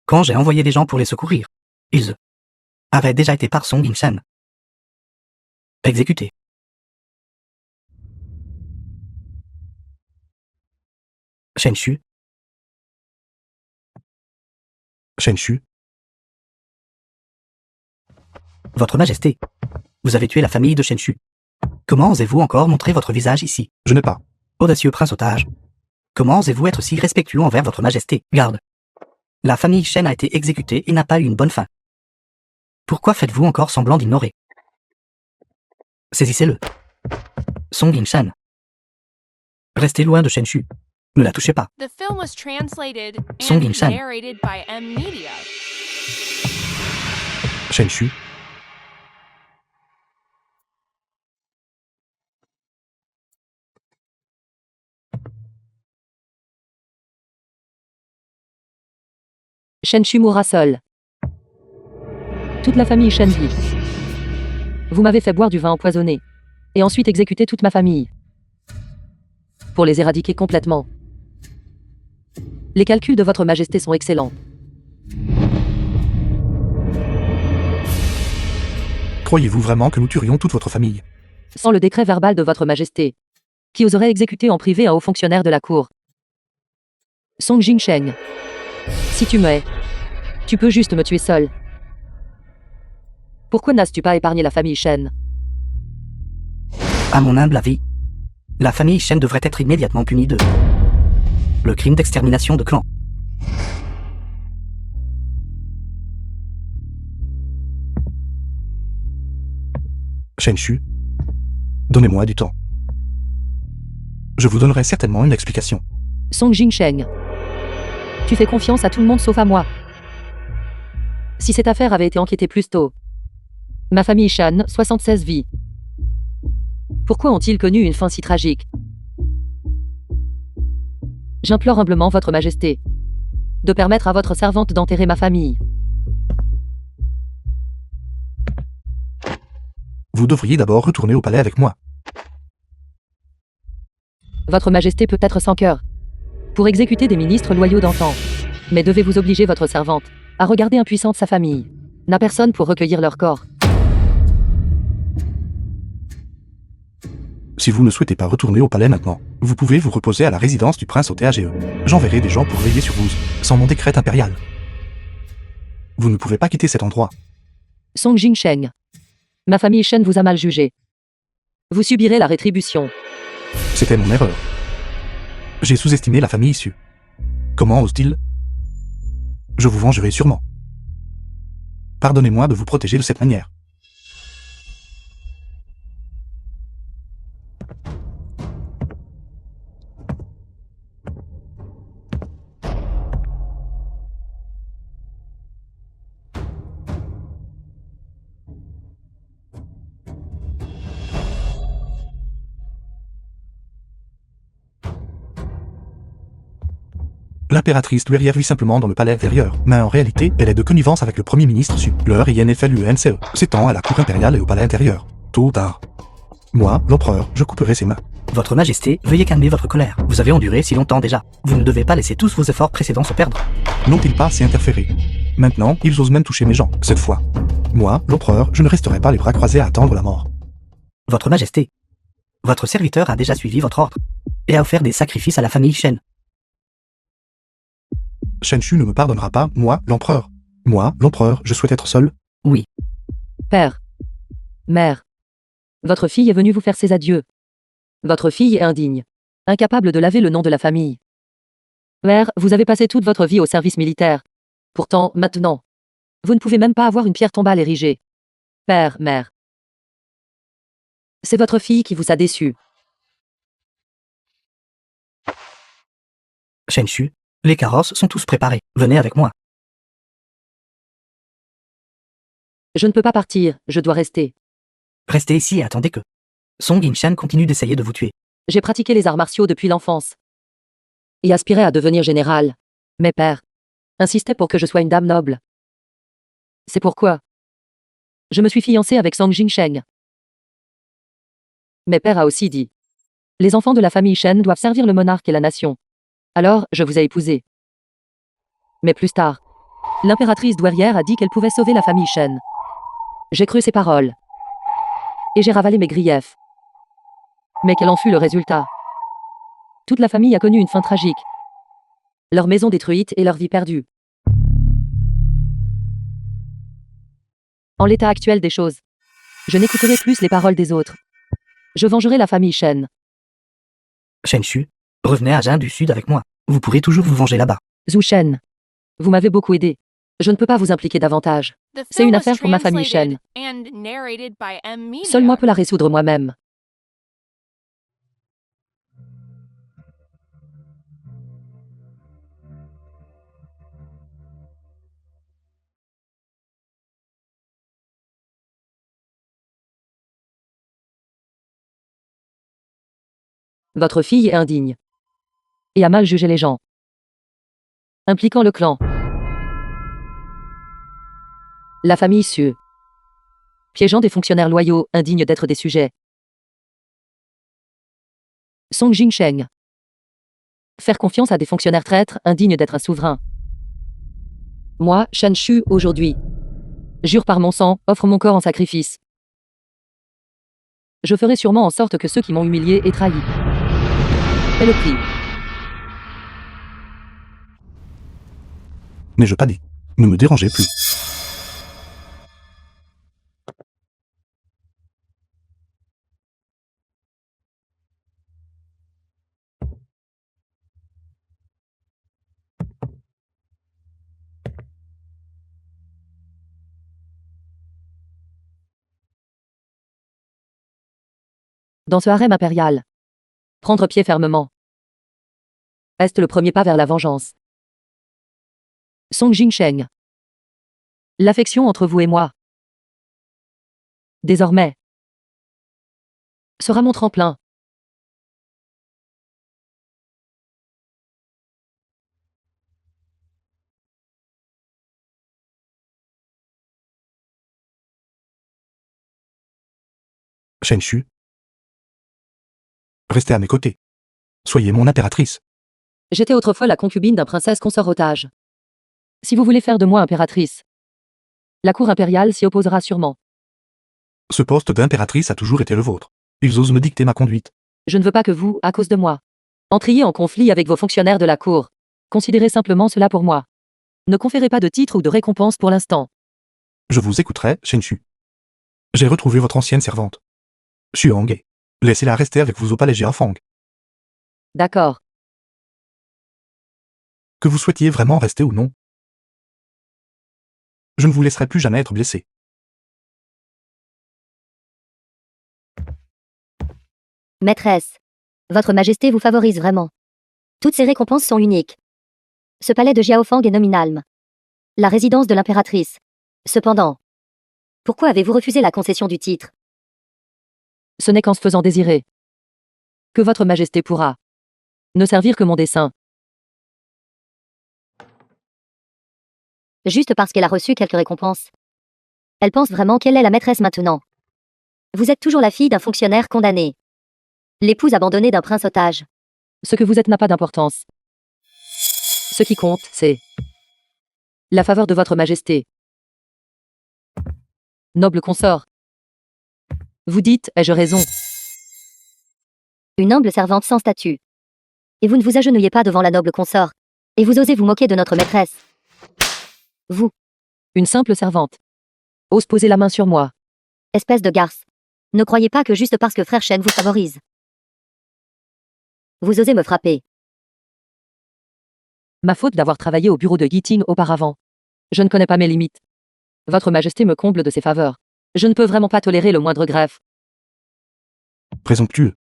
Quand j'ai envoyé des gens pour les secourir, ils avaient déjà été par Song Ying-shen exécutés. Shen Shu, Shen Shu, Votre Majesté, vous avez tué la famille de Shen Shu. Comment osez-vous encore montrer votre visage ici? je n'ai pas. Audacieux prince otage. Comment osez-vous être si respectueux envers Votre Majesté? Garde. La famille Shen a été exécutée et n'a pas eu une bonne fin. Pourquoi faites-vous encore semblant d'ignorer? Saisissez-le. Song Ying-shen. Restez loin de Shen Shu. Ne la touchez pas. The film was translated Song and Ying-shen. narrated by M Media. Shen Shu, Shen Shu mourra seul. Toute la famille Shen vit. Vous m'avez fait boire du vin empoisonné. Et ensuite exécuter toute ma famille. Pour les éradiquer complètement. Les calculs de votre majesté sont excellents. Croyez-vous vraiment que nous tuerions toute votre famille? Sans le décret verbal de votre majesté. Qui oserait exécuter en privé un haut fonctionnaire de la cour? Song Jingsheng. Si tu me hais, tu peux juste me tuer seul. Pourquoi n'as-tu pas épargné la famille Shen? À mon humble avis, la famille Shen devrait être immédiatement punie de le crime d'extermination de clan. Shen Shu, donnez-moi du temps. Je vous donnerai certainement une explication. Song Jingsheng. Tu fais confiance à tout le monde sauf à moi. Si cette affaire avait été enquêtée plus tôt. Ma famille Shan, 76 vies. Pourquoi ont-ils connu une fin si tragique? J'implore humblement votre majesté de permettre à votre servante d'enterrer ma famille. Vous devriez d'abord retourner au palais avec moi. Votre majesté peut être sans cœur pour exécuter des ministres loyaux d'antan. Mais devez-vous obliger votre servante à regarder impuissante sa famille? N'a personne pour recueillir leur corps. Si vous ne souhaitez pas retourner au palais maintenant, vous pouvez vous reposer à la résidence du prince au TAGE. J'enverrai des gens pour veiller sur vous, sans mon décret impérial. Vous ne pouvez pas quitter cet endroit. Song Jingsheng. Ma famille Shen vous a mal jugé. Vous subirez la rétribution. C'était mon erreur. J'ai sous-estimé la famille issue. Comment ose-t-il? Je vous vengerai sûrement. Pardonnez-moi de vous protéger de cette manière. L'impératrice douairière vit simplement dans le palais intérieur, mais en réalité, elle est de connivence avec le premier ministre Su. Leur INFLUNCE s'étend à la cour impériale et au palais intérieur. Tôt ou tard. Moi, l'empereur, je couperai ses mains. Votre Majesté, veuillez calmer votre colère. Vous avez enduré si longtemps déjà. Vous ne devez pas laisser tous vos efforts précédents se perdre. N'ont-ils pas assez interféré? Maintenant, ils osent même toucher mes gens, cette fois. Moi, l'empereur, je ne resterai pas les bras croisés à attendre la mort. Votre Majesté, votre serviteur a déjà suivi votre ordre et a offert des sacrifices à la famille Shen. Shen Shu ne me pardonnera pas, moi, l'empereur. Moi, l'empereur, je souhaite être seul. Oui. Père. Mère. Votre fille est venue vous faire ses adieux. Votre fille est indigne. Incapable de laver le nom de la famille. Mère, vous avez passé toute votre vie au service militaire. Pourtant, maintenant, vous ne pouvez même pas avoir une pierre tombale érigée. Père, mère. C'est votre fille qui vous a déçu. Shen Shu, les carrosses sont tous préparés. Venez avec moi. Je ne peux pas partir, je dois rester. Restez ici et attendez que Song Yinshan continue d'essayer de vous tuer. J'ai pratiqué les arts martiaux depuis l'enfance. Et aspirais à devenir général. Mes pères insistaient pour que je sois une dame noble. C'est pourquoi je me suis fiancée avec Song Jingsheng. Mes pères a aussi dit: les enfants de la famille Shen doivent servir le monarque et la nation. Alors, je vous ai épousé. Mais plus tard, l'impératrice douairière a dit qu'elle pouvait sauver la famille Shen. J'ai cru ses paroles. Et j'ai ravalé mes griefs. Mais quel en fut le résultat? Toute la famille a connu une fin tragique. Leur maison détruite et leur vie perdue. En l'état actuel des choses, je n'écouterai plus les paroles des autres. Je vengerai la famille Shen. Shen Shu, revenez à Jin du Sud avec moi. Vous pourrez toujours vous venger là-bas. Zhu Shen. Vous m'avez beaucoup aidé. Je ne peux pas vous impliquer davantage. The C'est une film was affaire pour ma famille translated Shen. and narrated by M. Media. Seul moi peux la résoudre moi-même. Votre fille est indigne. Et a mal jugé les gens. Impliquant le clan. La famille Su. Piégeant des fonctionnaires loyaux, indignes d'être des sujets. Song Jingsheng. Faire confiance à des fonctionnaires traîtres, indignes d'être un souverain. Moi, Shan Shu, aujourd'hui. Jure par mon sang, offre mon corps en sacrifice. Je ferai sûrement en sorte que ceux qui m'ont humilié et trahi paient le prix. N'ai-je pas dit? Ne me dérangez plus. Dans ce harem impérial. Prendre pied fermement. Est le premier pas vers la vengeance. Song Jingsheng. L'affection entre vous et moi. Désormais. Sera mon tremplin. Shen Shu. Restez à mes côtés. Soyez mon impératrice. J'étais autrefois la concubine d'un princesse consort otage. Si vous voulez faire de moi impératrice, la cour impériale s'y opposera sûrement. Ce poste d'impératrice a toujours été le vôtre. Ils osent me dicter ma conduite. Je ne veux pas que vous, à cause de moi, entriez en conflit avec vos fonctionnaires de la cour. Considérez simplement cela pour moi. Ne conférez pas de titre ou de récompense pour l'instant. Je vous écouterai, Shen Shu. J'ai retrouvé votre ancienne servante. Xuanghe. Laissez-la rester avec vous au palais Jiafang. D'accord. Que vous souhaitiez vraiment rester ou non. Je ne vous laisserai plus jamais être blessé. Maîtresse. Votre Majesté vous favorise vraiment. Toutes ces récompenses sont uniques. Ce palais de Jiaofang est nominal. La résidence de l'impératrice. Cependant. Pourquoi avez-vous refusé la concession du titre? Ce n'est qu'en se faisant désirer que votre Majesté pourra ne servir que mon dessein. Juste parce qu'elle a reçu quelques récompenses. Elle pense vraiment qu'elle est la maîtresse maintenant. Vous êtes toujours la fille d'un fonctionnaire condamné. L'épouse abandonnée d'un prince otage. Ce que vous êtes n'a pas d'importance. Ce qui compte, c'est la faveur de votre Majesté. Noble consort. Vous dites, ai-je raison? Une humble servante sans statut. Et vous ne vous agenouillez pas devant la noble consort. Et vous osez vous moquer de notre maîtresse. Vous, Une simple servante. Ose poser la main sur moi. espèce de garce. Ne croyez pas que juste parce que frère Shen vous favorise. Vous osez me frapper. Ma faute d'avoir travaillé au bureau de Yiting auparavant. Je ne connais pas mes limites. Votre Majesté me comble de ses faveurs. Je ne peux vraiment pas tolérer le moindre greffe. Présomptueux.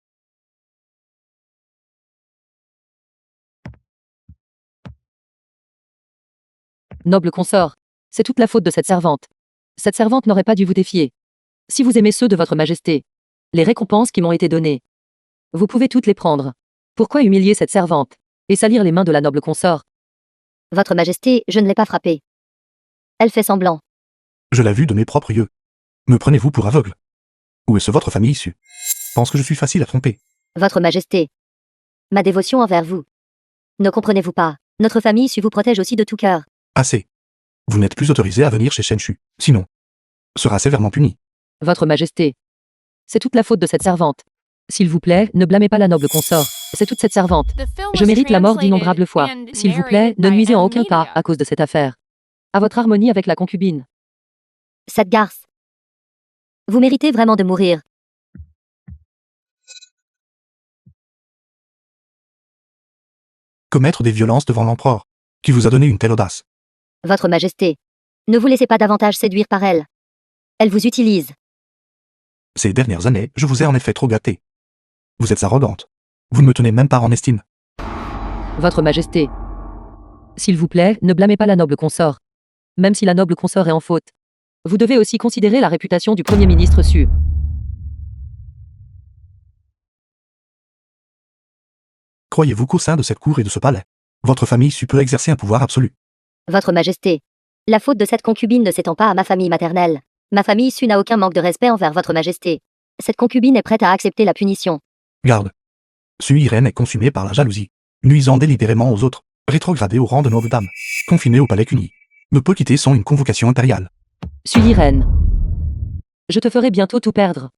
Noble consort. C'est toute la faute de cette servante. Cette servante n'aurait pas dû vous défier. Si vous aimez ceux de votre Majesté, les récompenses qui m'ont été données, vous pouvez toutes les prendre. Pourquoi humilier cette servante et salir les mains de la noble consort? Votre Majesté, je ne l'ai pas frappée. Elle fait semblant. Je l'ai vu de mes propres yeux. Me prenez-vous pour aveugle? Où est-ce votre famille issue? Pense que je suis facile à tromper. Votre Majesté. Ma dévotion envers vous. Ne comprenez-vous pas? Notre famille issue vous protège aussi de tout cœur. Assez. Vous n'êtes plus autorisé à venir chez Shen Shu. Sinon, sera sévèrement puni. Votre Majesté. C'est toute la faute de cette servante. S'il vous plaît, ne blâmez pas la noble consort. C'est toute cette servante. Je mérite la mort d'innombrables fois. S'il vous plaît, ne nuisez en aucun cas à cause de cette affaire. À votre harmonie avec la concubine. Cette garce. Vous méritez vraiment de mourir. Commettre des violences devant l'empereur, qui vous a donné une telle audace. Votre Majesté. Ne vous laissez pas davantage séduire par elle. Elle vous utilise. Ces dernières années, je vous ai en effet trop gâté. Vous êtes arrogante. Vous ne me tenez même pas en estime. Votre Majesté. S'il vous plaît, ne blâmez pas la noble consort. Même si la noble consort est en faute. Vous devez aussi considérer la réputation du Premier ministre Su. Croyez-vous qu'au sein de cette cour et de ce palais, votre famille Su peut exercer un pouvoir absolu? Votre Majesté. La faute de cette concubine ne s'étend pas à ma famille maternelle. Ma famille issue n'a aucun manque de respect envers votre Majesté. Cette concubine est prête à accepter la punition. Garde. Su Irène est consumée par la jalousie. nuisant délibérément aux autres, rétrogradé au rang de noble dame, confiné au palais Cuny, ne peut quitter sans une convocation impériale. Suis Irène. Je te ferai bientôt tout perdre.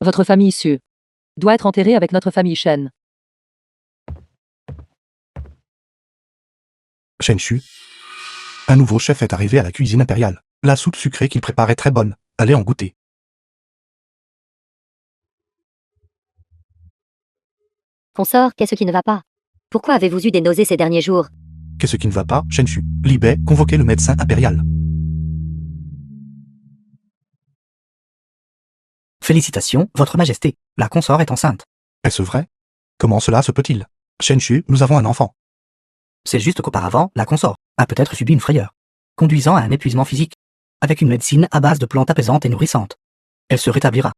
Votre famille Su doit être enterrée avec notre famille Shen. Shen Shu. Un nouveau chef est arrivé à la cuisine impériale. La soupe sucrée qu'il préparait très bonne. Allez en goûter. Consort, qu'est-ce qui ne va pas? Pourquoi avez-vous eu des nausées ces derniers jours? Qu'est-ce qui ne va pas, Shen Shu? Li Bei, convoquez le médecin impérial. Félicitations, Votre Majesté, la consort est enceinte. Est-ce vrai? Comment cela se peut-il? Shen Shu, nous avons un enfant. C'est juste qu'auparavant, la consort a peut-être subi une frayeur, conduisant à un épuisement physique. Avec une médecine à base de plantes apaisantes et nourrissantes, elle se rétablira.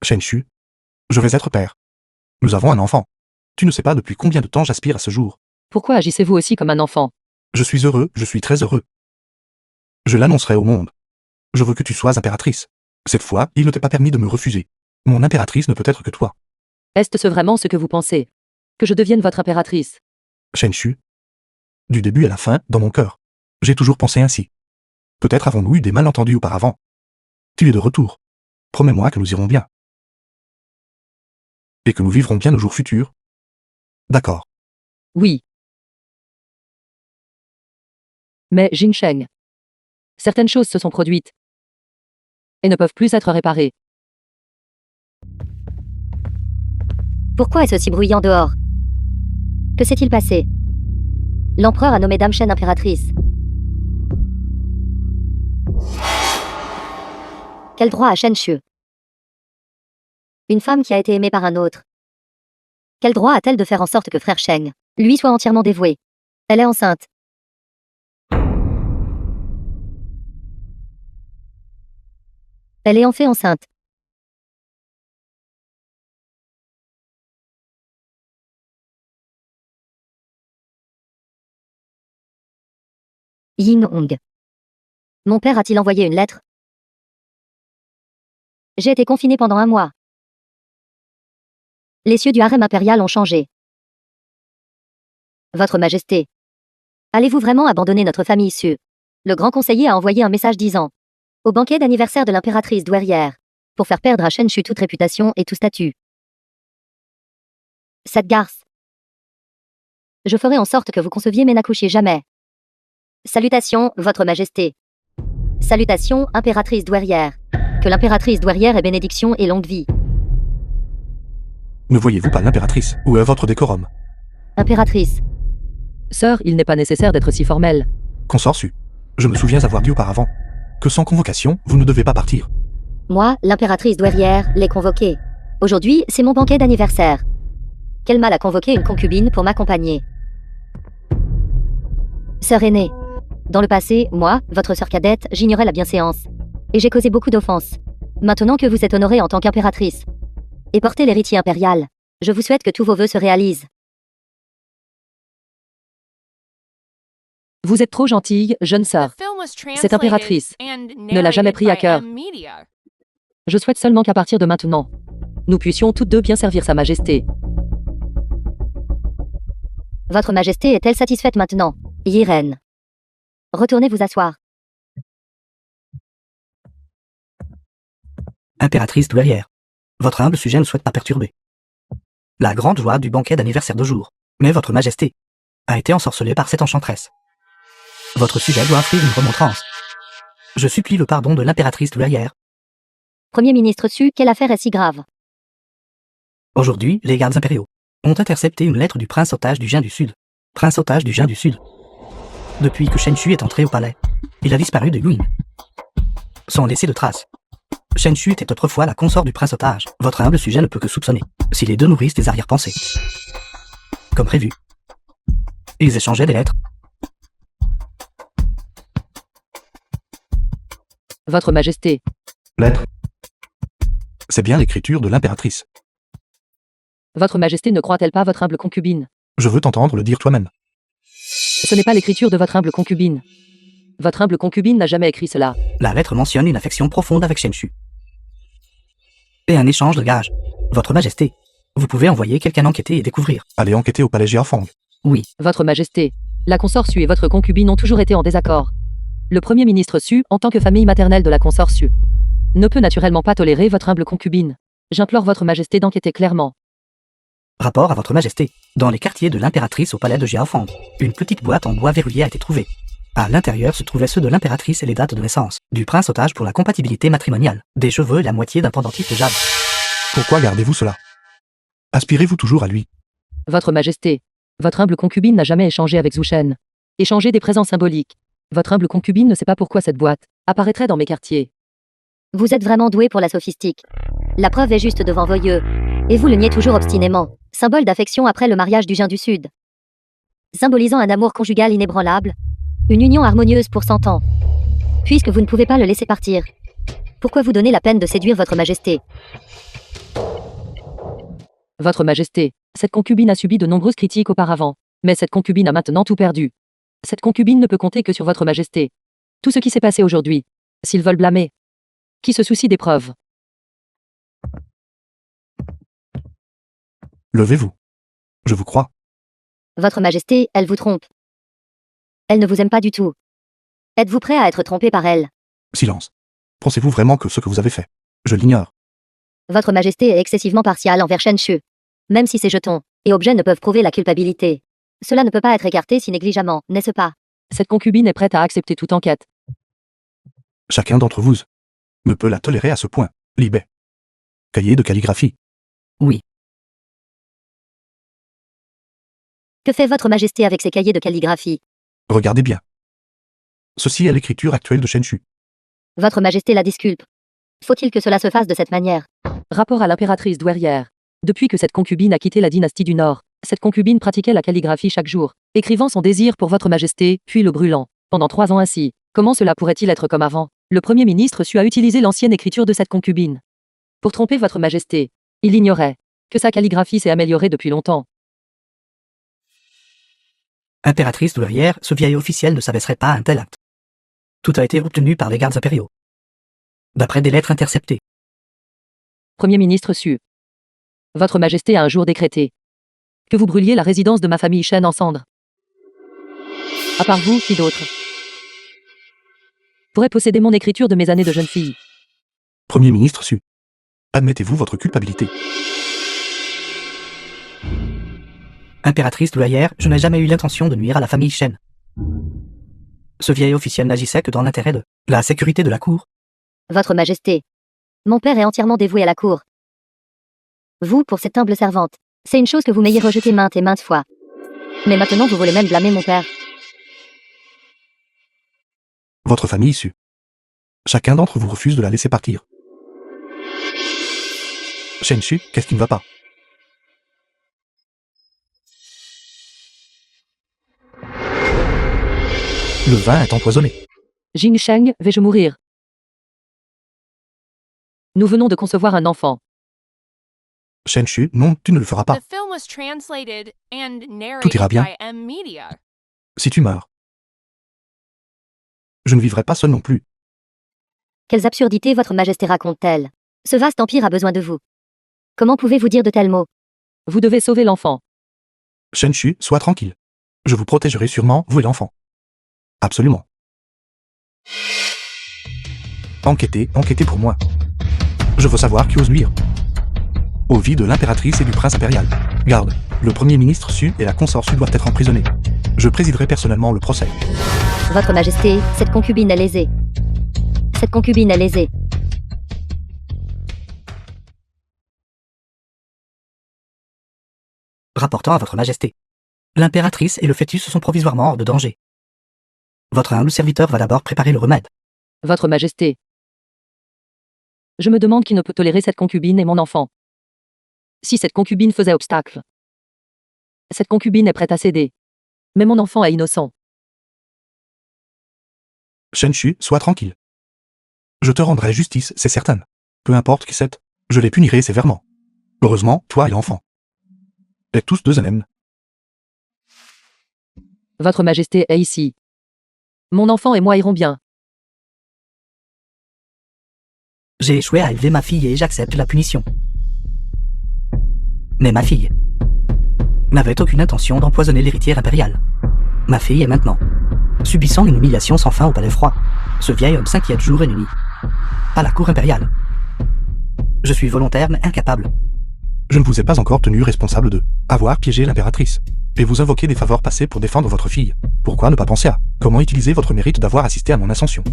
Shen Shu, je vais être père. Nous avons un enfant. Tu ne sais pas depuis combien de temps j'aspire à ce jour. Pourquoi agissez-vous aussi comme un enfant? Je suis heureux, je suis très heureux. Je l'annoncerai au monde. Je veux que tu sois impératrice. Cette fois, il ne t'est pas permis de me refuser. Mon impératrice ne peut être que toi. Est-ce vraiment ce que vous pensez? Que je devienne votre impératrice? Shen Shu. Du début à la fin, dans mon cœur. J'ai toujours pensé ainsi. Peut-être avons-nous eu des malentendus auparavant. Tu es de retour. Promets-moi que nous irons bien. Et que nous vivrons bien nos jours futurs. D'accord. Oui. Mais Jinsheng, certaines choses se sont produites et ne peuvent plus être réparées. Pourquoi est-ce si bruyant dehors? Que s'est-il passé? L'empereur a nommé Dame Shen impératrice. Quel droit a Shen Shu? Une femme qui a été aimée par un autre. Quel droit a-t-elle de faire en sorte que frère Sheng lui soit entièrement dévoué? Elle est enceinte. Elle est en fait enceinte. Ying Hong. Mon père a-t-il envoyé une lettre? J'ai été confiné pendant 1 mois. Les cieux du harem impérial ont changé. Votre Majesté. Allez-vous vraiment abandonner notre famille Su? Le grand conseiller a envoyé un message disant au banquet d'anniversaire de l'impératrice douairière, pour faire perdre à Shen Shu toute réputation et tout statut. Cette garce. Je ferai en sorte que vous conceviez mais n'accouchiez jamais. Salutations, Votre Majesté. Salutations, impératrice douairière. Que l'impératrice douairière ait bénédiction et longue vie. Ne voyez-vous pas l'impératrice? Où est votre décorum? Impératrice. Sœur, il n'est pas nécessaire d'être si formel. Consort Su. Je me souviens avoir dit auparavant que sans convocation, vous ne devez pas partir. Moi, l'impératrice douairière, l'ai convoquée. Aujourd'hui, c'est mon banquet d'anniversaire. Quel mal a convoqué une concubine pour m'accompagner? Sœur aînée. Dans le passé, moi, votre sœur cadette, j'ignorais la bienséance. Et j'ai causé beaucoup d'offenses. Maintenant que vous êtes honorée en tant qu'impératrice et portez l'héritier impérial, je vous souhaite que tous vos vœux se réalisent. Vous êtes trop gentille, jeune sœur. Cette impératrice ne l'a jamais pris à cœur. Je souhaite seulement qu'à partir de maintenant, nous puissions toutes deux bien servir Sa Majesté. Votre Majesté est-elle satisfaite maintenant? Yirène. Retournez vous asseoir. Impératrice douairière. Votre humble sujet ne souhaite pas perturber la grande joie du banquet d'anniversaire de jour. Mais Votre Majesté a été ensorcelée par cette enchanteresse. Votre sujet doit offrir une remontrance. Je supplie le pardon de l'impératrice douairière. Premier ministre Su, quelle affaire est si grave? Aujourd'hui, les gardes impériaux ont intercepté une lettre du prince otage du Jin du Sud. Prince otage du Jin du Sud. Depuis que Shen Shu est entré au palais, il a disparu de Guin. Sans laisser de traces. Shen Shu était autrefois la consort du prince otage. Votre humble sujet ne peut que soupçonner si les deux nourrissent des arrière-pensées. Comme prévu. Ils échangeaient des lettres. Votre Majesté. Lettre. C'est bien l'écriture de l'impératrice. Votre Majesté ne croit-elle pas votre humble concubine? Je veux t'entendre le dire toi-même. Ce n'est pas l'écriture de votre humble concubine. Votre humble concubine n'a jamais écrit cela. La lettre mentionne une affection profonde avec Shen Shu. Et un échange de gages. Votre Majesté Vous pouvez envoyer quelqu'un enquêter et découvrir. Allez enquêter au palais Jiafang. Oui, Votre Majesté, la consort Su et votre concubine ont toujours été en désaccord. Le Premier ministre Su, en tant que famille maternelle de la consort Su, ne peut naturellement pas tolérer votre humble concubine. J'implore votre Majesté d'enquêter clairement. rapport à votre majesté. Dans les quartiers de l'impératrice au palais de Jiafang, une petite boîte en bois verrouillé a été trouvée. À l'intérieur se trouvaient ceux de l'impératrice et les dates de naissance, du prince otage pour la compatibilité matrimoniale, des cheveux et la moitié d'un pendentif de jade. Pourquoi gardez-vous cela? Aspirez-vous toujours à lui? Votre Majesté, votre humble concubine n'a jamais échangé avec Zhu Shen. Échangé des présents symboliques. Votre humble concubine ne sait pas pourquoi cette boîte apparaîtrait dans mes quartiers. Vous êtes vraiment doué pour la sophistique. La preuve est juste devant vos yeux. Et vous le niez toujours obstinément. Symbole d'affection après le mariage du Jin du Sud. Symbolisant un amour conjugal inébranlable. Une union harmonieuse pour 100 ans. Puisque vous ne pouvez pas le laisser partir. Pourquoi vous donner la peine de séduire votre majesté? Votre Majesté, cette concubine a subi de nombreuses critiques auparavant. Mais cette concubine a maintenant tout perdu. Cette concubine ne peut compter que sur votre Majesté. Tout ce qui s'est passé aujourd'hui, s'ils veulent blâmer, qui se soucie des preuves? Levez-vous. Je vous crois. Votre majesté, elle vous trompe. Elle ne vous aime pas du tout. Êtes-vous prêt à être trompé par elle? Silence. Pensez-vous vraiment que ce que vous avez fait? Je l'ignore. Votre majesté est excessivement partiale envers Shen Shu. Même si ses jetons et objets ne peuvent prouver la culpabilité. Cela ne peut pas être écarté si négligemment, n'est-ce pas? Cette concubine est prête à accepter toute enquête. Chacun d'entre vous ne peut la tolérer à ce point. Libé. Cahier de calligraphie. Oui, Que fait votre majesté avec ces cahiers de calligraphie? Regardez bien. Ceci est l'écriture actuelle de Shen Shu. Votre majesté la disculpe. Faut-il que cela se fasse de cette manière? Rapport à l'impératrice douairière. Depuis que cette concubine a quitté la dynastie du Nord, cette concubine pratiquait la calligraphie chaque jour, écrivant son désir pour votre majesté, puis le brûlant. Pendant 3 ans ainsi. Comment cela pourrait-il être comme avant? Le Premier ministre Su a utilisé l'ancienne écriture de cette concubine. Pour tromper votre majesté. Il ignorait que sa calligraphie s'est améliorée depuis longtemps. impératrice douairière, ce vieil officiel ne s'abaisserait pas à un tel acte. Tout a été obtenu par les gardes impériaux. D'après des lettres interceptées. Premier ministre Su. Votre majesté a un jour décrété que vous brûliez la résidence de ma famille Shen en cendres. À part vous, qui d'autre pourrait posséder mon écriture de mes années de jeune fille? Premier ministre Su. Admettez-vous votre culpabilité? Impératrice douairière, je n'ai jamais eu l'intention de nuire à la famille Shen. Ce vieil officiel n'agissait que dans l'intérêt de la sécurité de la cour. Votre majesté. Mon père est entièrement dévoué à la cour. Vous, pour cette humble servante, c'est une chose que vous m'ayez rejetée maintes et maintes fois. Mais maintenant vous voulez même blâmer mon père. Votre famille Su. Chacun d'entre vous refuse de la laisser partir. Shen Shu, qu'est-ce qui ne va pas? Le vin est empoisonné. Jing Sheng, vais-je mourir? Nous venons de concevoir un enfant. Shen Shu, non, tu ne le feras pas. The film was translated and Tout narrated ira bien. by M Media. Si tu meurs, je ne vivrai pas seul non plus. Quelles absurdités votre majesté raconte-t-elle? Ce vaste empire a besoin de vous. Comment pouvez-vous dire de tels mots? Vous devez sauver l'enfant. Shen Shu, sois tranquille. Je vous protégerai sûrement, vous et l'enfant. Absolument. Enquêtez, enquêtez pour moi. Je veux savoir qui ose nuire aux vies de l'impératrice et du prince impérial. Garde, le premier ministre Su et la consort Su doivent être emprisonnés. Je présiderai personnellement le procès. Votre majesté, cette concubine est lésée. Cette concubine est lésée. Rapportant à votre majesté. L'impératrice et le fœtus sont provisoirement hors de danger. Votre humble serviteur va d'abord préparer le remède. Votre majesté. Je me demande qui ne peut tolérer cette concubine et mon enfant. Si cette concubine faisait obstacle. Cette concubine est prête à céder. Mais mon enfant est innocent. Shen Shu, sois tranquille. Je te rendrai justice, c'est certain. Peu importe qui c'est, je les punirai sévèrement. Heureusement, toi et l'enfant êtes tous deux NM. Votre majesté est ici. Mon enfant et moi irons bien. J'ai échoué à élever ma fille et j'accepte la punition. Mais ma fille n'avait aucune intention d'empoisonner l'héritière impériale. Ma fille est maintenant subissant une humiliation sans fin au palais froid. Ce vieil homme s'inquiète jour et nuit. À la cour impériale. Je suis volontaire mais incapable. Je ne vous ai pas encore tenu responsable de avoir piégé l'impératrice. Et vous invoquez des faveurs passées pour défendre votre fille. Pourquoi ne pas penser à comment utiliser votre mérite d'avoir assisté à mon ascension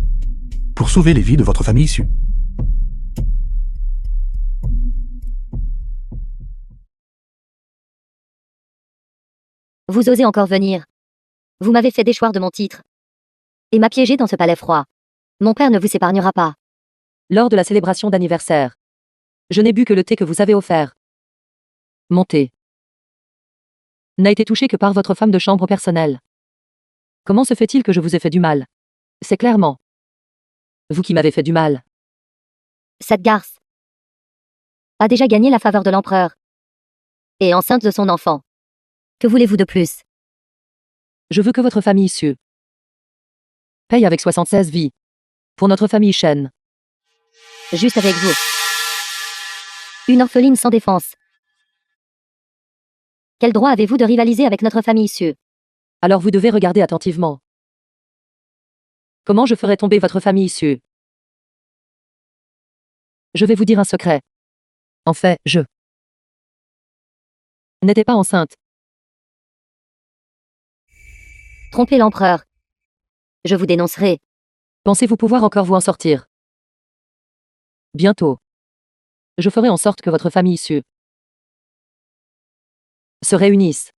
pour sauver les vies de votre famille issue? Vous osez encore venir. Vous m'avez fait déchoir de mon titre. Et m'a piégé dans ce palais froid. Mon père ne vous épargnera pas. Lors de la célébration d'anniversaire. Je n'ai bu que le thé que vous avez offert. Mon thé n'a été touché que par votre femme de chambre personnelle. Comment se fait-il que je vous ai fait du mal? C'est clairement vous qui m'avez fait du mal. Cette garce a déjà gagné la faveur de l'empereur. Et enceinte de son enfant. Que voulez-vous de plus? Je veux que votre famille issue paye avec 76 vies. Pour notre famille Shen. Juste avec vous. Une orpheline sans défense. Quel droit avez-vous de rivaliser avec notre famille issue? Alors vous devez regarder attentivement. Comment je ferai tomber votre famille issue? Je vais vous dire un secret. En fait, je n'étais pas enceinte. Trompez l'empereur. Je vous dénoncerai. Pensez-vous pouvoir encore vous en sortir? Bientôt. Je ferai en sorte que votre famille issue se réunisse.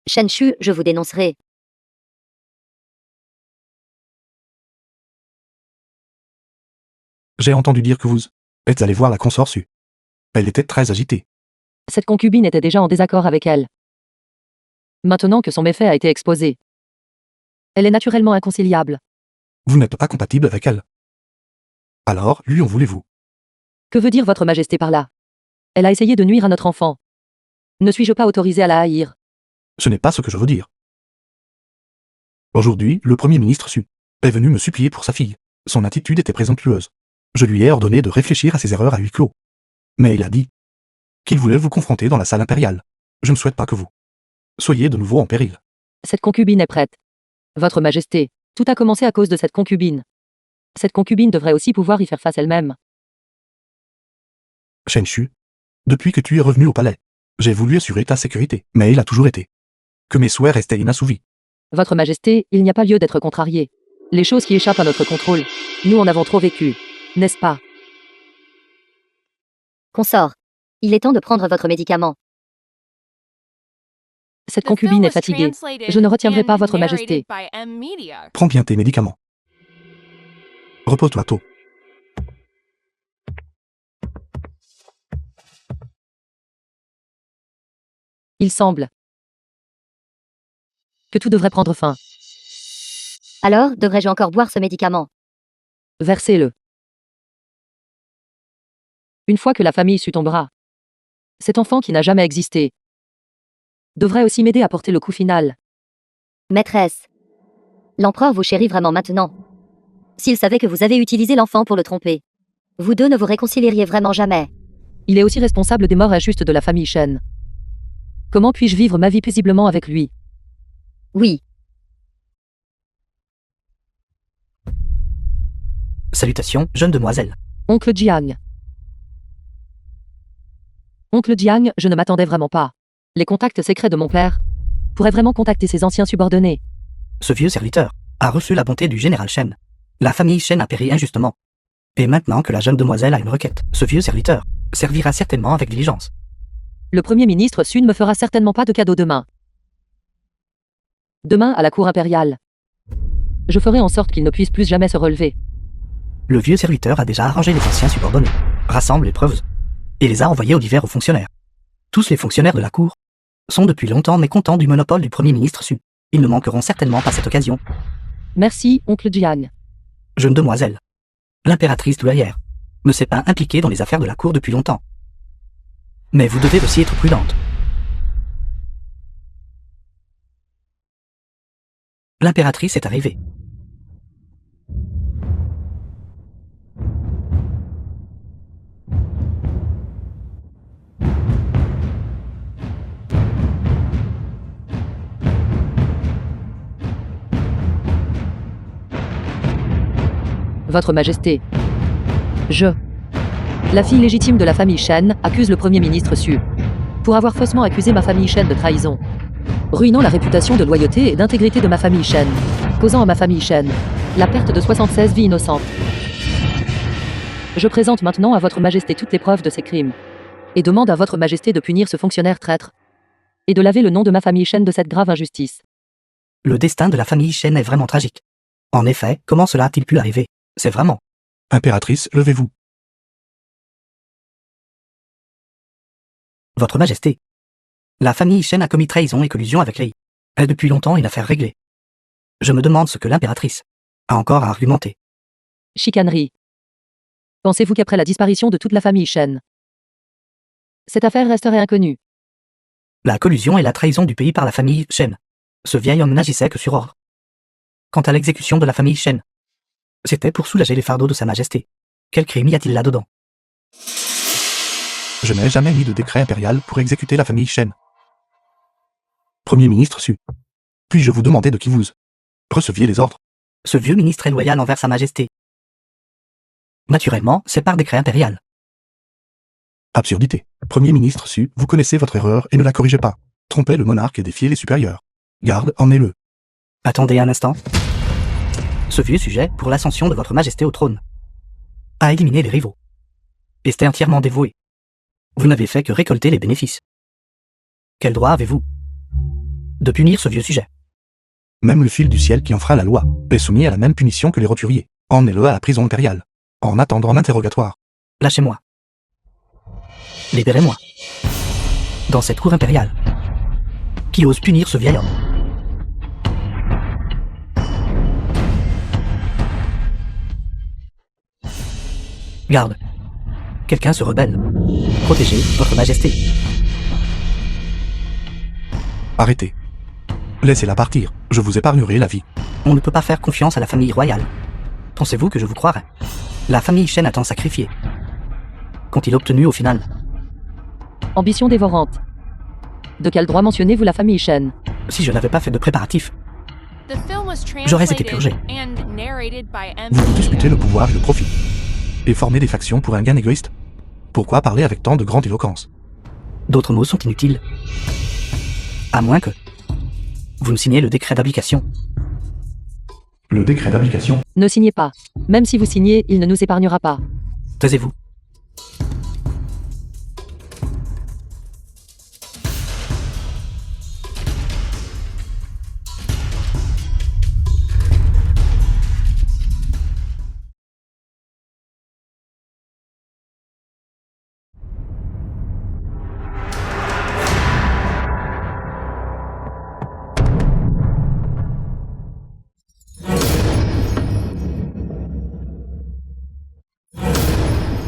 Shen Shu, je vous dénoncerai. J'ai entendu dire que vous êtes allé voir la consort Su. Elle était très agitée. Cette concubine était déjà en désaccord avec elle. Maintenant que son méfait a été exposé, elle est naturellement inconciliable. Vous n'êtes pas compatible avec elle. Alors, lui en voulez-vous? Que veut dire votre majesté par là? Elle a essayé de nuire à notre enfant. Ne suis-je pas autorisé à la haïr? Ce n'est pas ce que je veux dire. Aujourd'hui, le Premier ministre Su est venu me supplier pour sa fille. Son attitude était présomptueuse. Je lui ai ordonné de réfléchir à ses erreurs à huis clos. Mais il a dit qu'il voulait vous confronter dans la salle impériale. Je ne souhaite pas que vous soyez de nouveau en péril. Cette concubine est prête. Votre majesté, tout a commencé à cause de cette concubine. Cette concubine devrait aussi pouvoir y faire face elle-même. Shen Shu, depuis que tu es revenu au palais, j'ai voulu assurer ta sécurité, mais il a toujours été que mes souhaits restaient inassouvis. Votre majesté, il n'y a pas lieu d'être contrarié. Les choses qui échappent à notre contrôle, nous en avons trop vécu, n'est-ce pas? Consort. Il est temps de prendre votre médicament. Cette concubine est fatiguée. Je ne retiendrai pas votre majesté. Prends bien tes médicaments. Repose-toi tôt. Il semble que tout devrait prendre fin. Alors, devrais-je encore boire ce médicament? Versez-le. Une fois que la famille tombera, cet enfant qui n'a jamais existé devrait aussi m'aider à porter le coup final. Maîtresse. L'empereur vous chérit vraiment maintenant. S'il savait que vous avez utilisé l'enfant pour le tromper, vous deux ne vous réconcilieriez vraiment jamais. Il est aussi responsable des morts injustes de la famille Shen. Comment puis-je vivre ma vie paisiblement avec lui? Oui. Salutations, jeune demoiselle. Oncle Jiang. Oncle Jiang, je ne m'attendais vraiment pas. Les contacts secrets de mon père pourraient vraiment contacter ses anciens subordonnés. Ce vieux serviteur a reçu la bonté du général Shen. La famille Shen a péri injustement. Et maintenant que la jeune demoiselle a une requête, ce vieux serviteur servira certainement avec diligence. Le Premier ministre Su ne me fera certainement pas de cadeau demain. Demain, à la cour impériale. Je ferai en sorte qu'il ne puisse plus jamais se relever. Le vieux serviteur a déjà arrangé les anciens subordonnés, rassemble les preuves, et les a envoyés aux divers fonctionnaires. Tous les fonctionnaires de la cour sont depuis longtemps mécontents du monopole du Premier ministre Su. Ils ne manqueront certainement pas cette occasion. Merci, oncle Jiang. Jeune demoiselle, l'impératrice douairière ne s'est pas impliquée dans les affaires de la cour depuis longtemps. Mais vous devez aussi être prudente. L'impératrice est arrivée. Votre Majesté. La fille légitime de la famille Shen accuse le Premier ministre Su pour avoir faussement accusé ma famille Shen de trahison, ruinant la réputation de loyauté et d'intégrité de ma famille Shen, causant à ma famille Shen la perte de 76 vies innocentes. Je présente maintenant à Votre Majesté toutes les preuves de ces crimes et demande à Votre Majesté de punir ce fonctionnaire traître et de laver le nom de ma famille Shen de cette grave injustice. Le destin de la famille Shen est vraiment tragique. En effet, comment cela a-t-il pu arriver? C'est vraiment. Impératrice, levez-vous. Votre Majesté. La famille Shen a commis trahison et collusion avec Lei. Est depuis longtemps une affaire réglée. Je me demande ce que l'impératrice a encore à argumenter. Chicanerie. Pensez-vous qu'après la disparition de toute la famille Shen, cette affaire resterait inconnue? La collusion et la trahison du pays par la famille Shen. Ce vieil homme n'agissait que sur ordre. Quant à l'exécution de la famille Shen, c'était pour soulager les fardeaux de Sa Majesté. Quel crime y a-t-il là-dedans? Je n'ai jamais mis de décret impérial pour exécuter la famille Shen. Premier ministre Su. Puis-je vous demander de qui vous receviez les ordres? Ce vieux ministre est loyal envers Sa Majesté. Naturellement, c'est par décret impérial. Absurdité. Premier ministre Su, vous connaissez votre erreur et ne la corrigez pas. Trompez le monarque et défiez les supérieurs. Garde, emmenez-le. Attendez un instant. Ce vieux sujet, pour l'ascension de Votre Majesté au trône, a éliminé les rivaux. Et c'était entièrement dévoué. Vous n'avez fait que récolter les bénéfices. Quel droit avez-vous de punir ce vieux sujet? Même le fil du ciel qui enfreint la loi est soumis à la même punition que les roturiers. Emmenez-le à la prison impériale, en attendant l'interrogatoire. Lâchez-moi. Libérez-moi. Dans cette cour impériale. Qui ose punir ce vieil homme? Garde. Quelqu'un se rebelle. Protégez Votre Majesté. Arrêtez. Laissez-la partir, je vous épargnerai la vie. On ne peut pas faire confiance à la famille royale. Pensez-vous que je vous croirais? La famille Shen a tant sacrifié. Qu'ont-ils obtenu au final? Ambition dévorante. De quel droit mentionnez-vous la famille Shen? Si je n'avais pas fait de préparatifs, The film was j'aurais été translated purgé. and narrated by M. Vous vous disputez le pouvoir et le profit. Et formez des factions pour un gain égoïste. Pourquoi parler avec tant de grande éloquence? D'autres mots sont inutiles. À moins que vous me signiez le décret d'application. Le décret d'application. Ne signez pas. Même si vous signez, il ne nous épargnera pas. Taisez-vous.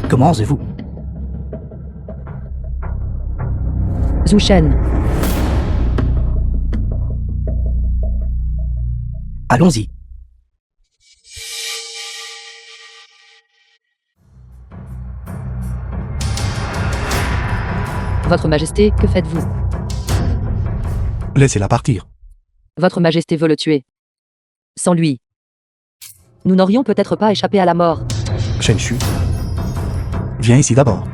Comment osez-vous? Zhu Shen. Allons-y. Votre Majesté, que faites-vous? Laissez-la partir. Votre Majesté veut le tuer. Sans lui, nous n'aurions peut-être pas échappé à la mort. Shen Shu. Viens ici d'abord.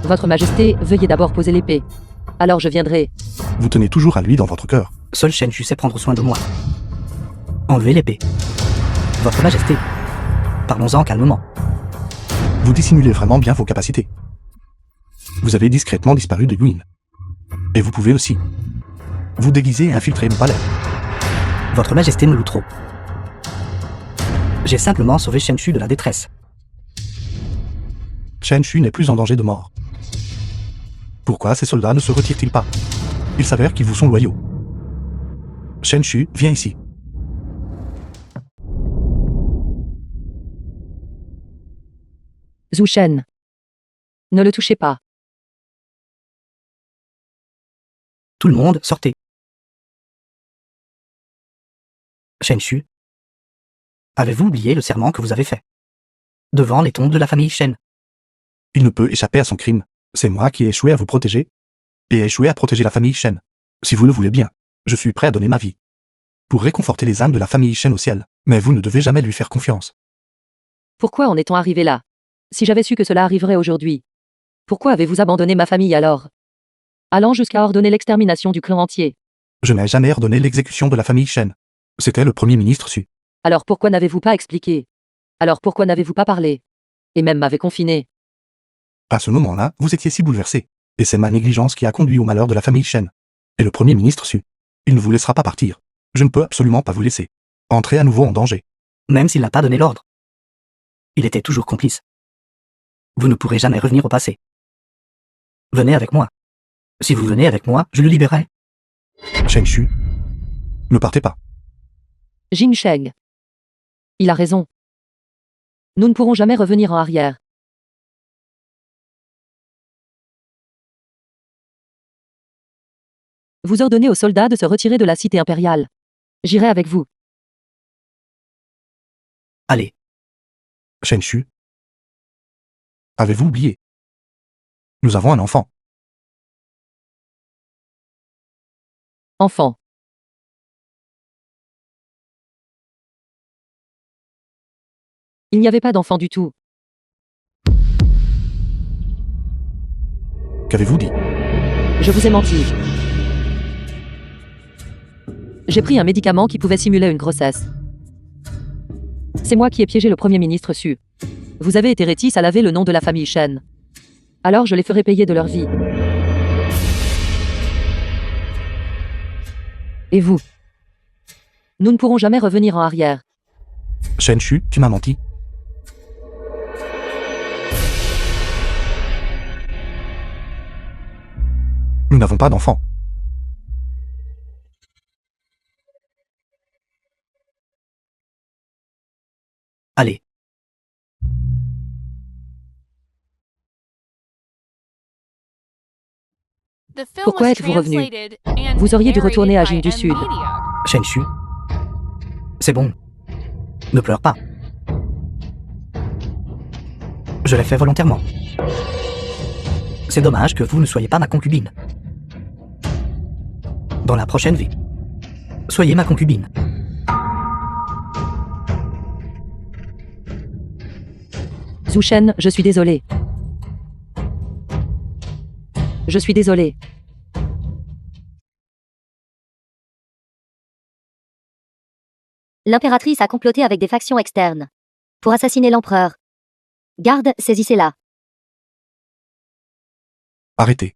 Votre Majesté, veuillez d'abord poser l'épée. Alors je viendrai. Vous tenez toujours à lui dans votre cœur. Seul Shen Shu sait prendre soin de moi. Enlevez l'épée. Votre Majesté. Parlons-en calmement. Vous dissimulez vraiment bien vos capacités. Vous avez discrètement disparu de Yuin. Et vous pouvez aussi vous déguiser et infiltrer mon palais. Votre Majesté me loue trop. J'ai simplement sauvé Shen Shu de la détresse. Shen Shu n'est plus en danger de mort. Pourquoi ces soldats ne se retirent-ils pas? Il s'avère qu'ils vous sont loyaux. Shen Shu, viens ici. Zhu Shen. Ne le touchez pas. Tout le monde, sortez. Shen Shu. Avez-vous oublié le serment que vous avez fait devant les tombes de la famille Shen? Il ne peut échapper à son crime. C'est moi qui ai échoué à vous protéger, et ai échoué à protéger la famille Shen. Si vous le voulez bien, je suis prêt à donner ma vie pour réconforter les âmes de la famille Shen au ciel, mais vous ne devez jamais lui faire confiance. Pourquoi en est-on arrivé là? Si j'avais su que cela arriverait aujourd'hui. Pourquoi avez-vous abandonné ma famille alors? Allant jusqu'à ordonner l'extermination du clan entier. Je n'ai jamais ordonné l'exécution de la famille Shen. C'était le Premier ministre Su. Alors pourquoi n'avez-vous pas expliqué? Alors pourquoi n'avez-vous pas parlé? Et même m'avez confiné. À ce moment-là, vous étiez si bouleversé. Et c'est ma négligence qui a conduit au malheur de la famille Shen. Et le Premier ministre Su. Il ne vous laissera pas partir. Je ne peux absolument pas vous laisser. Entrer à nouveau en danger. Même s'il n'a pas donné l'ordre. Il était toujours complice. Vous ne pourrez jamais revenir au passé. Venez avec moi. Si vous venez avec moi, je le libérerai. Shen Shu. Ne partez pas. Jing Sheng. Il a raison. Nous ne pourrons jamais revenir en arrière. Vous ordonnez aux soldats de se retirer de la cité impériale. J'irai avec vous. Allez, Shen Shu. Avez-vous oublié? Nous avons un enfant. Enfant. Il n'y avait pas d'enfant du tout. Qu'avez-vous dit? Je vous ai menti. J'ai pris un médicament qui pouvait simuler une grossesse. C'est moi qui ai piégé le Premier ministre Su. Vous avez été réticents à laver le nom de la famille Shen. Alors je les ferai payer de leur vie. Et vous? Nous ne pourrons jamais revenir en arrière. Shen Shu, tu m'as menti. Nous n'avons pas d'enfant. allez. The film Pourquoi was êtes-vous revenu? translated and Vous auriez dû retourner à narrated Jing du by Sud. M-Media. Shen Shu. C'est bon. Ne pleure pas. Je l'ai fait volontairement. C'est dommage que vous ne soyez pas ma concubine. Dans la prochaine vie, soyez ma concubine. Zhu Shen, je suis désolé. Je suis désolé. L'impératrice a comploté avec des factions externes. Pour assassiner l'empereur. Garde, saisissez-la. Arrêtez.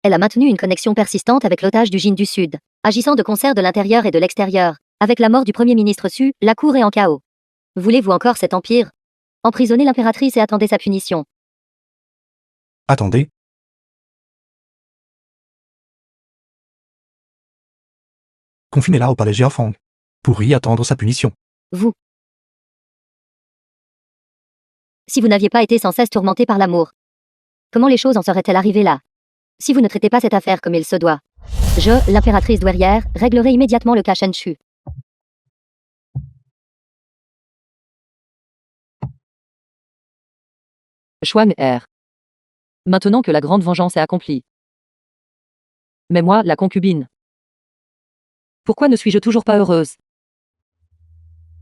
Elle a maintenu une connexion persistante avec l'otage du Jin du Sud, agissant de concert de l'intérieur et de l'extérieur. Avec la mort du Premier ministre Su, la cour est en chaos. Voulez-vous encore cet empire? Emprisonnez l'impératrice et attendez sa punition. Attendez. Confinez-la au palais Jiafang. Pour y attendre sa punition. Vous. Si vous n'aviez pas été sans cesse tourmenté par l'amour, comment les choses en seraient-elles arrivées là? Si vous ne traitez pas cette affaire comme il se doit, je, l'impératrice douairière, réglerai immédiatement le cas Shen Shu. Shuang Er. Maintenant que la grande vengeance est accomplie. Mais moi, la concubine. Pourquoi ne suis-je toujours pas heureuse?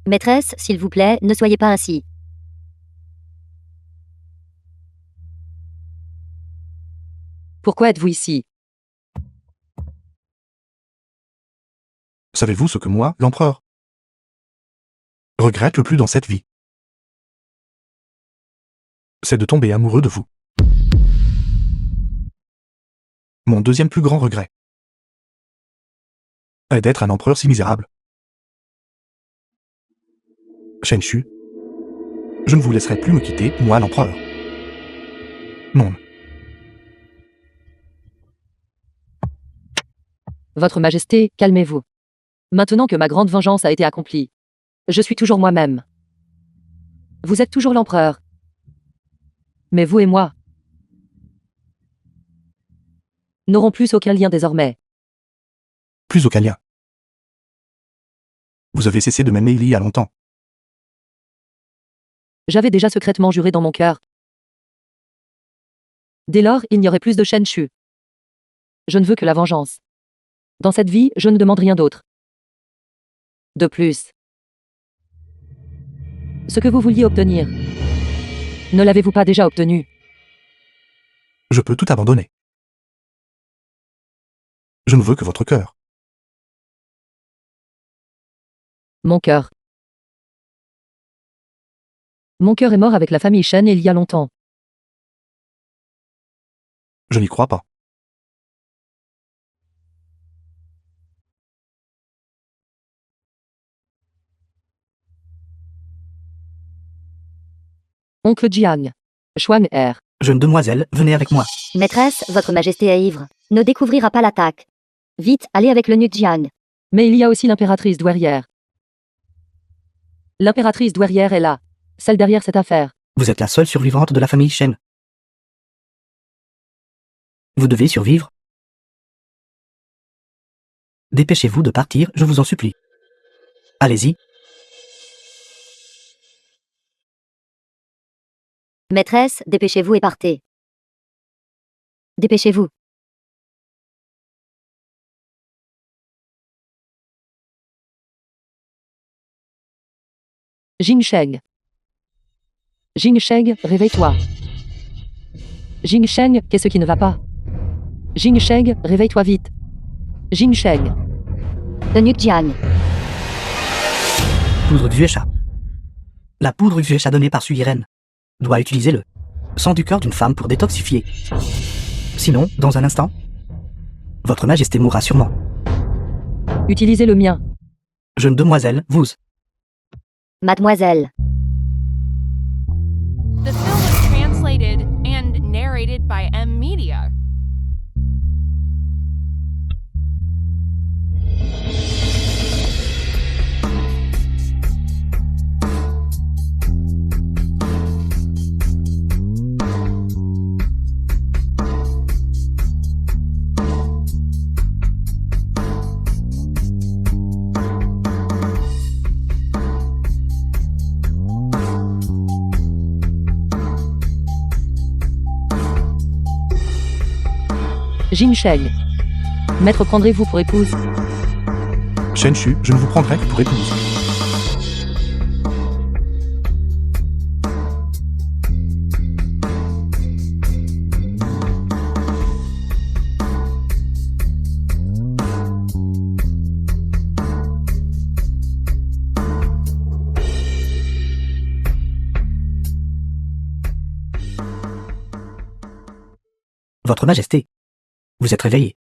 Maîtresse, s'il vous plaît, ne soyez pas ainsi. Pourquoi êtes-vous ici? Savez-vous ce que moi, l'empereur, regrette le plus dans cette vie? C'est de tomber amoureux de vous. Mon deuxième plus grand regret est d'être un empereur si misérable. Shen Shu, je ne vous laisserai plus me quitter, moi l'empereur. Non. Votre Majesté, calmez-vous. Maintenant que ma grande vengeance a été accomplie, je suis toujours moi-même. Vous êtes toujours l'empereur. Mais vous et moi n'aurons plus aucun lien désormais. Plus aucun lien. Vous avez cessé de m'aimer il y a longtemps. J'avais déjà secrètement juré dans mon cœur. Dès lors, il n'y aurait plus de Shen Shu. Je ne veux que la vengeance. Dans cette vie, je ne demande rien d'autre. De plus, Ce que vous vouliez obtenir. Ne l'avez-vous pas déjà obtenu? Je peux tout abandonner. Je ne veux que votre cœur. Mon cœur. Mon cœur est mort avec la famille Shen il y a longtemps. Je n'y crois pas. Oncle Jiang. Chuang Er. Jeune demoiselle, venez avec moi. Maîtresse, votre majesté est ivre. Ne découvrira pas l'attaque. Vite, allez avec l'eunuque Jiang. Mais il y a aussi l'impératrice douairière. L'impératrice douairière est là. Celle derrière cette affaire. Vous êtes la seule survivante de la famille Shen. Vous devez survivre. Dépêchez-vous de partir, je vous en supplie. Allez-y. Maîtresse, dépêchez-vous et partez. Dépêchez-vous. Jing Sheng. Jing Sheng, réveille-toi. Jing Sheng, qu'est-ce qui ne va pas? Jing Sheng, réveille-toi vite. Jing Sheng. Eunuque Jiang. Poudre Xuecha. La poudre Xuecha donnée par Suyiren doit utiliser le sang du cœur d'une femme pour détoxifier. Sinon, dans un instant, votre majesté mourra sûrement. Utilisez le mien. Jeune demoiselle, vous. Mademoiselle. The film was translated and narrated by M Media. Jing Sheng. Maître, prendrez-vous pour épouse? Shen Shu, je ne vous prendrai que pour épouse. Votre majesté. Vous êtes réveillé.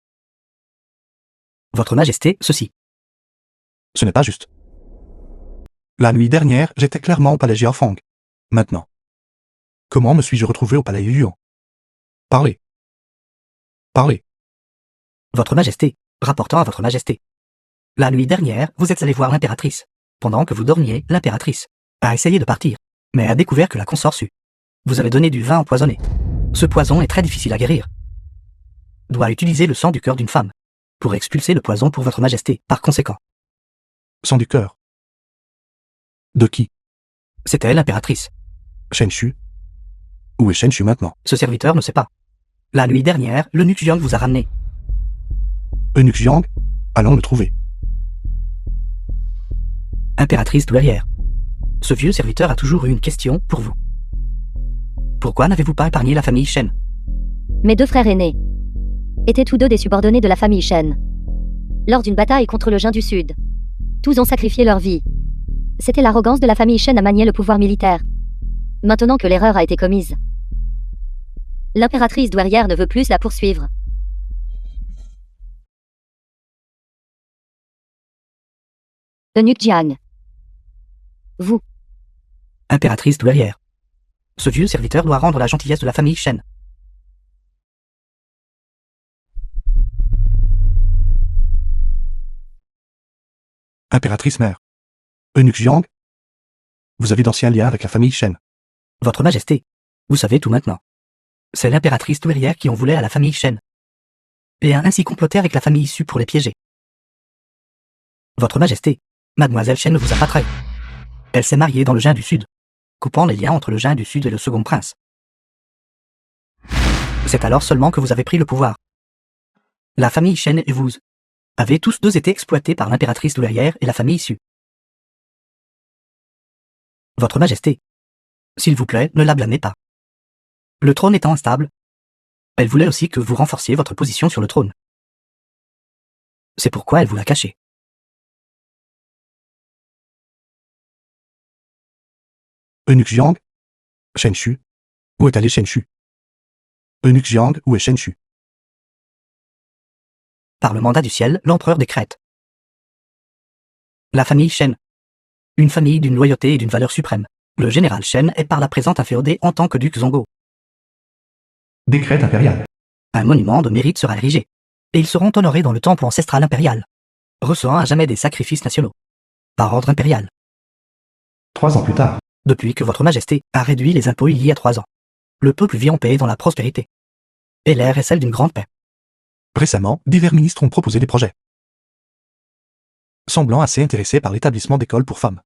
Votre majesté, ceci. Ce n'est pas juste. La nuit dernière, j'étais clairement au palais Jiafang. Maintenant. Comment me suis-je retrouvé au palais Yuan? Parlez. Parlez. Votre majesté, rapportant à votre majesté. La nuit dernière, vous êtes allé voir l'impératrice. Pendant que vous dormiez, l'impératrice a essayé de partir, mais a découvert que la consort sue. Vous avez donné du vin empoisonné. Ce poison est très difficile à guérir. Doit utiliser le sang du cœur d'une femme pour expulser le poison pour votre majesté, par conséquent. Sang du cœur. De qui? C'était l'impératrice. Shen Shu? Où est Shen Shu maintenant? Ce serviteur ne sait pas. La nuit dernière, l'eunuque Jiang vous a ramené. Eunuque Jiang? Allons le trouver. Impératrice douairière. Ce vieux serviteur a toujours eu une question pour vous. Pourquoi n'avez-vous pas épargné la famille Shen? Mes deux frères aînés étaient tous deux des subordonnés de la famille Shen. Lors d'une bataille contre le Jin du Sud, tous ont sacrifié leur vie. C'était l'arrogance de la famille Shen à manier le pouvoir militaire. Maintenant que l'erreur a été commise, l'impératrice douairière ne veut plus la poursuivre. Eunuque Jiang. Vous. Impératrice douairière. Ce vieux serviteur doit rendre la gentillesse de la famille Shen. Impératrice mère. Eunuque Jiang? Vous avez d'anciens liens avec la famille Shen. Votre majesté, vous savez tout maintenant. C'est l'impératrice douairière qui en voulait à la famille Shen. Et a ainsi comploté avec la famille Su pour les piéger. Votre majesté, mademoiselle Shen vous a pas trahi. Elle s'est mariée dans le Jin du Sud, coupant les liens entre le Jin du Sud et le second prince. C'est alors seulement que vous avez pris le pouvoir. La famille Shen et vous avez tous deux été exploités par l'impératrice douairière et la famille Su. Votre Majesté. S'il vous plaît, ne la blâmez pas. Le trône étant instable, elle voulait aussi que vous renforciez votre position sur le trône. C'est pourquoi elle vous l'a caché. Eunuque Jiang? Shen Shu? Où est allé Shen Shu? Eunuque Jiang, où est Shen Shu? Par le mandat du ciel, l'empereur décrète. La famille Shen. Une famille d'une loyauté et d'une valeur suprême. Le général Shen est par la présente inféodé en tant que duc Zongo. Décret impérial. Un monument de mérite sera érigé. Et ils seront honorés dans le temple ancestral impérial. Recevant à jamais des sacrifices nationaux. Par ordre impérial. 3 ans plus tard. Depuis que votre Majesté a réduit les impôts il y a 3 ans. Le peuple vit en paix et dans la prospérité. Et l'ère est celle d'une grande paix. Récemment, divers ministres ont proposé des projets, semblant assez intéressés par l'établissement d'écoles pour femmes.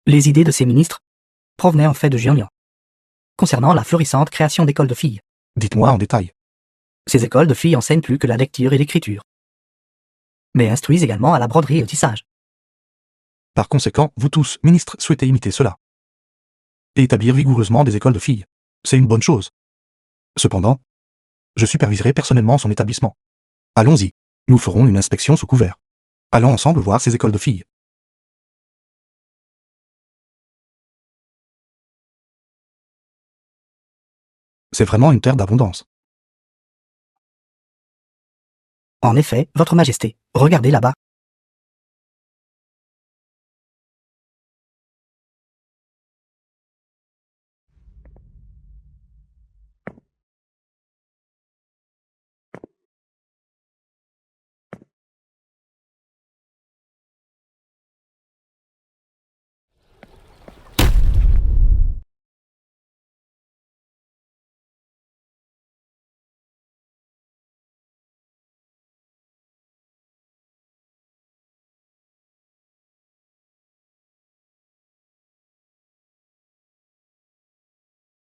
Les idées de ces ministres provenaient en fait de Jianlian. Concernant la florissante création d'écoles de filles. Dites-moi en détail. Ces écoles de filles enseignent plus que la lecture et l'écriture, mais instruisent également à la broderie et au tissage. Par conséquent, vous tous, ministres, souhaitez imiter cela. Et établir vigoureusement des écoles de filles. C'est une bonne chose. Cependant, je superviserai personnellement son établissement. Allons-y. Nous ferons une inspection sous couvert. Allons ensemble voir ces écoles de filles. C'est vraiment une terre d'abondance. En effet, votre Majesté, regardez là-bas.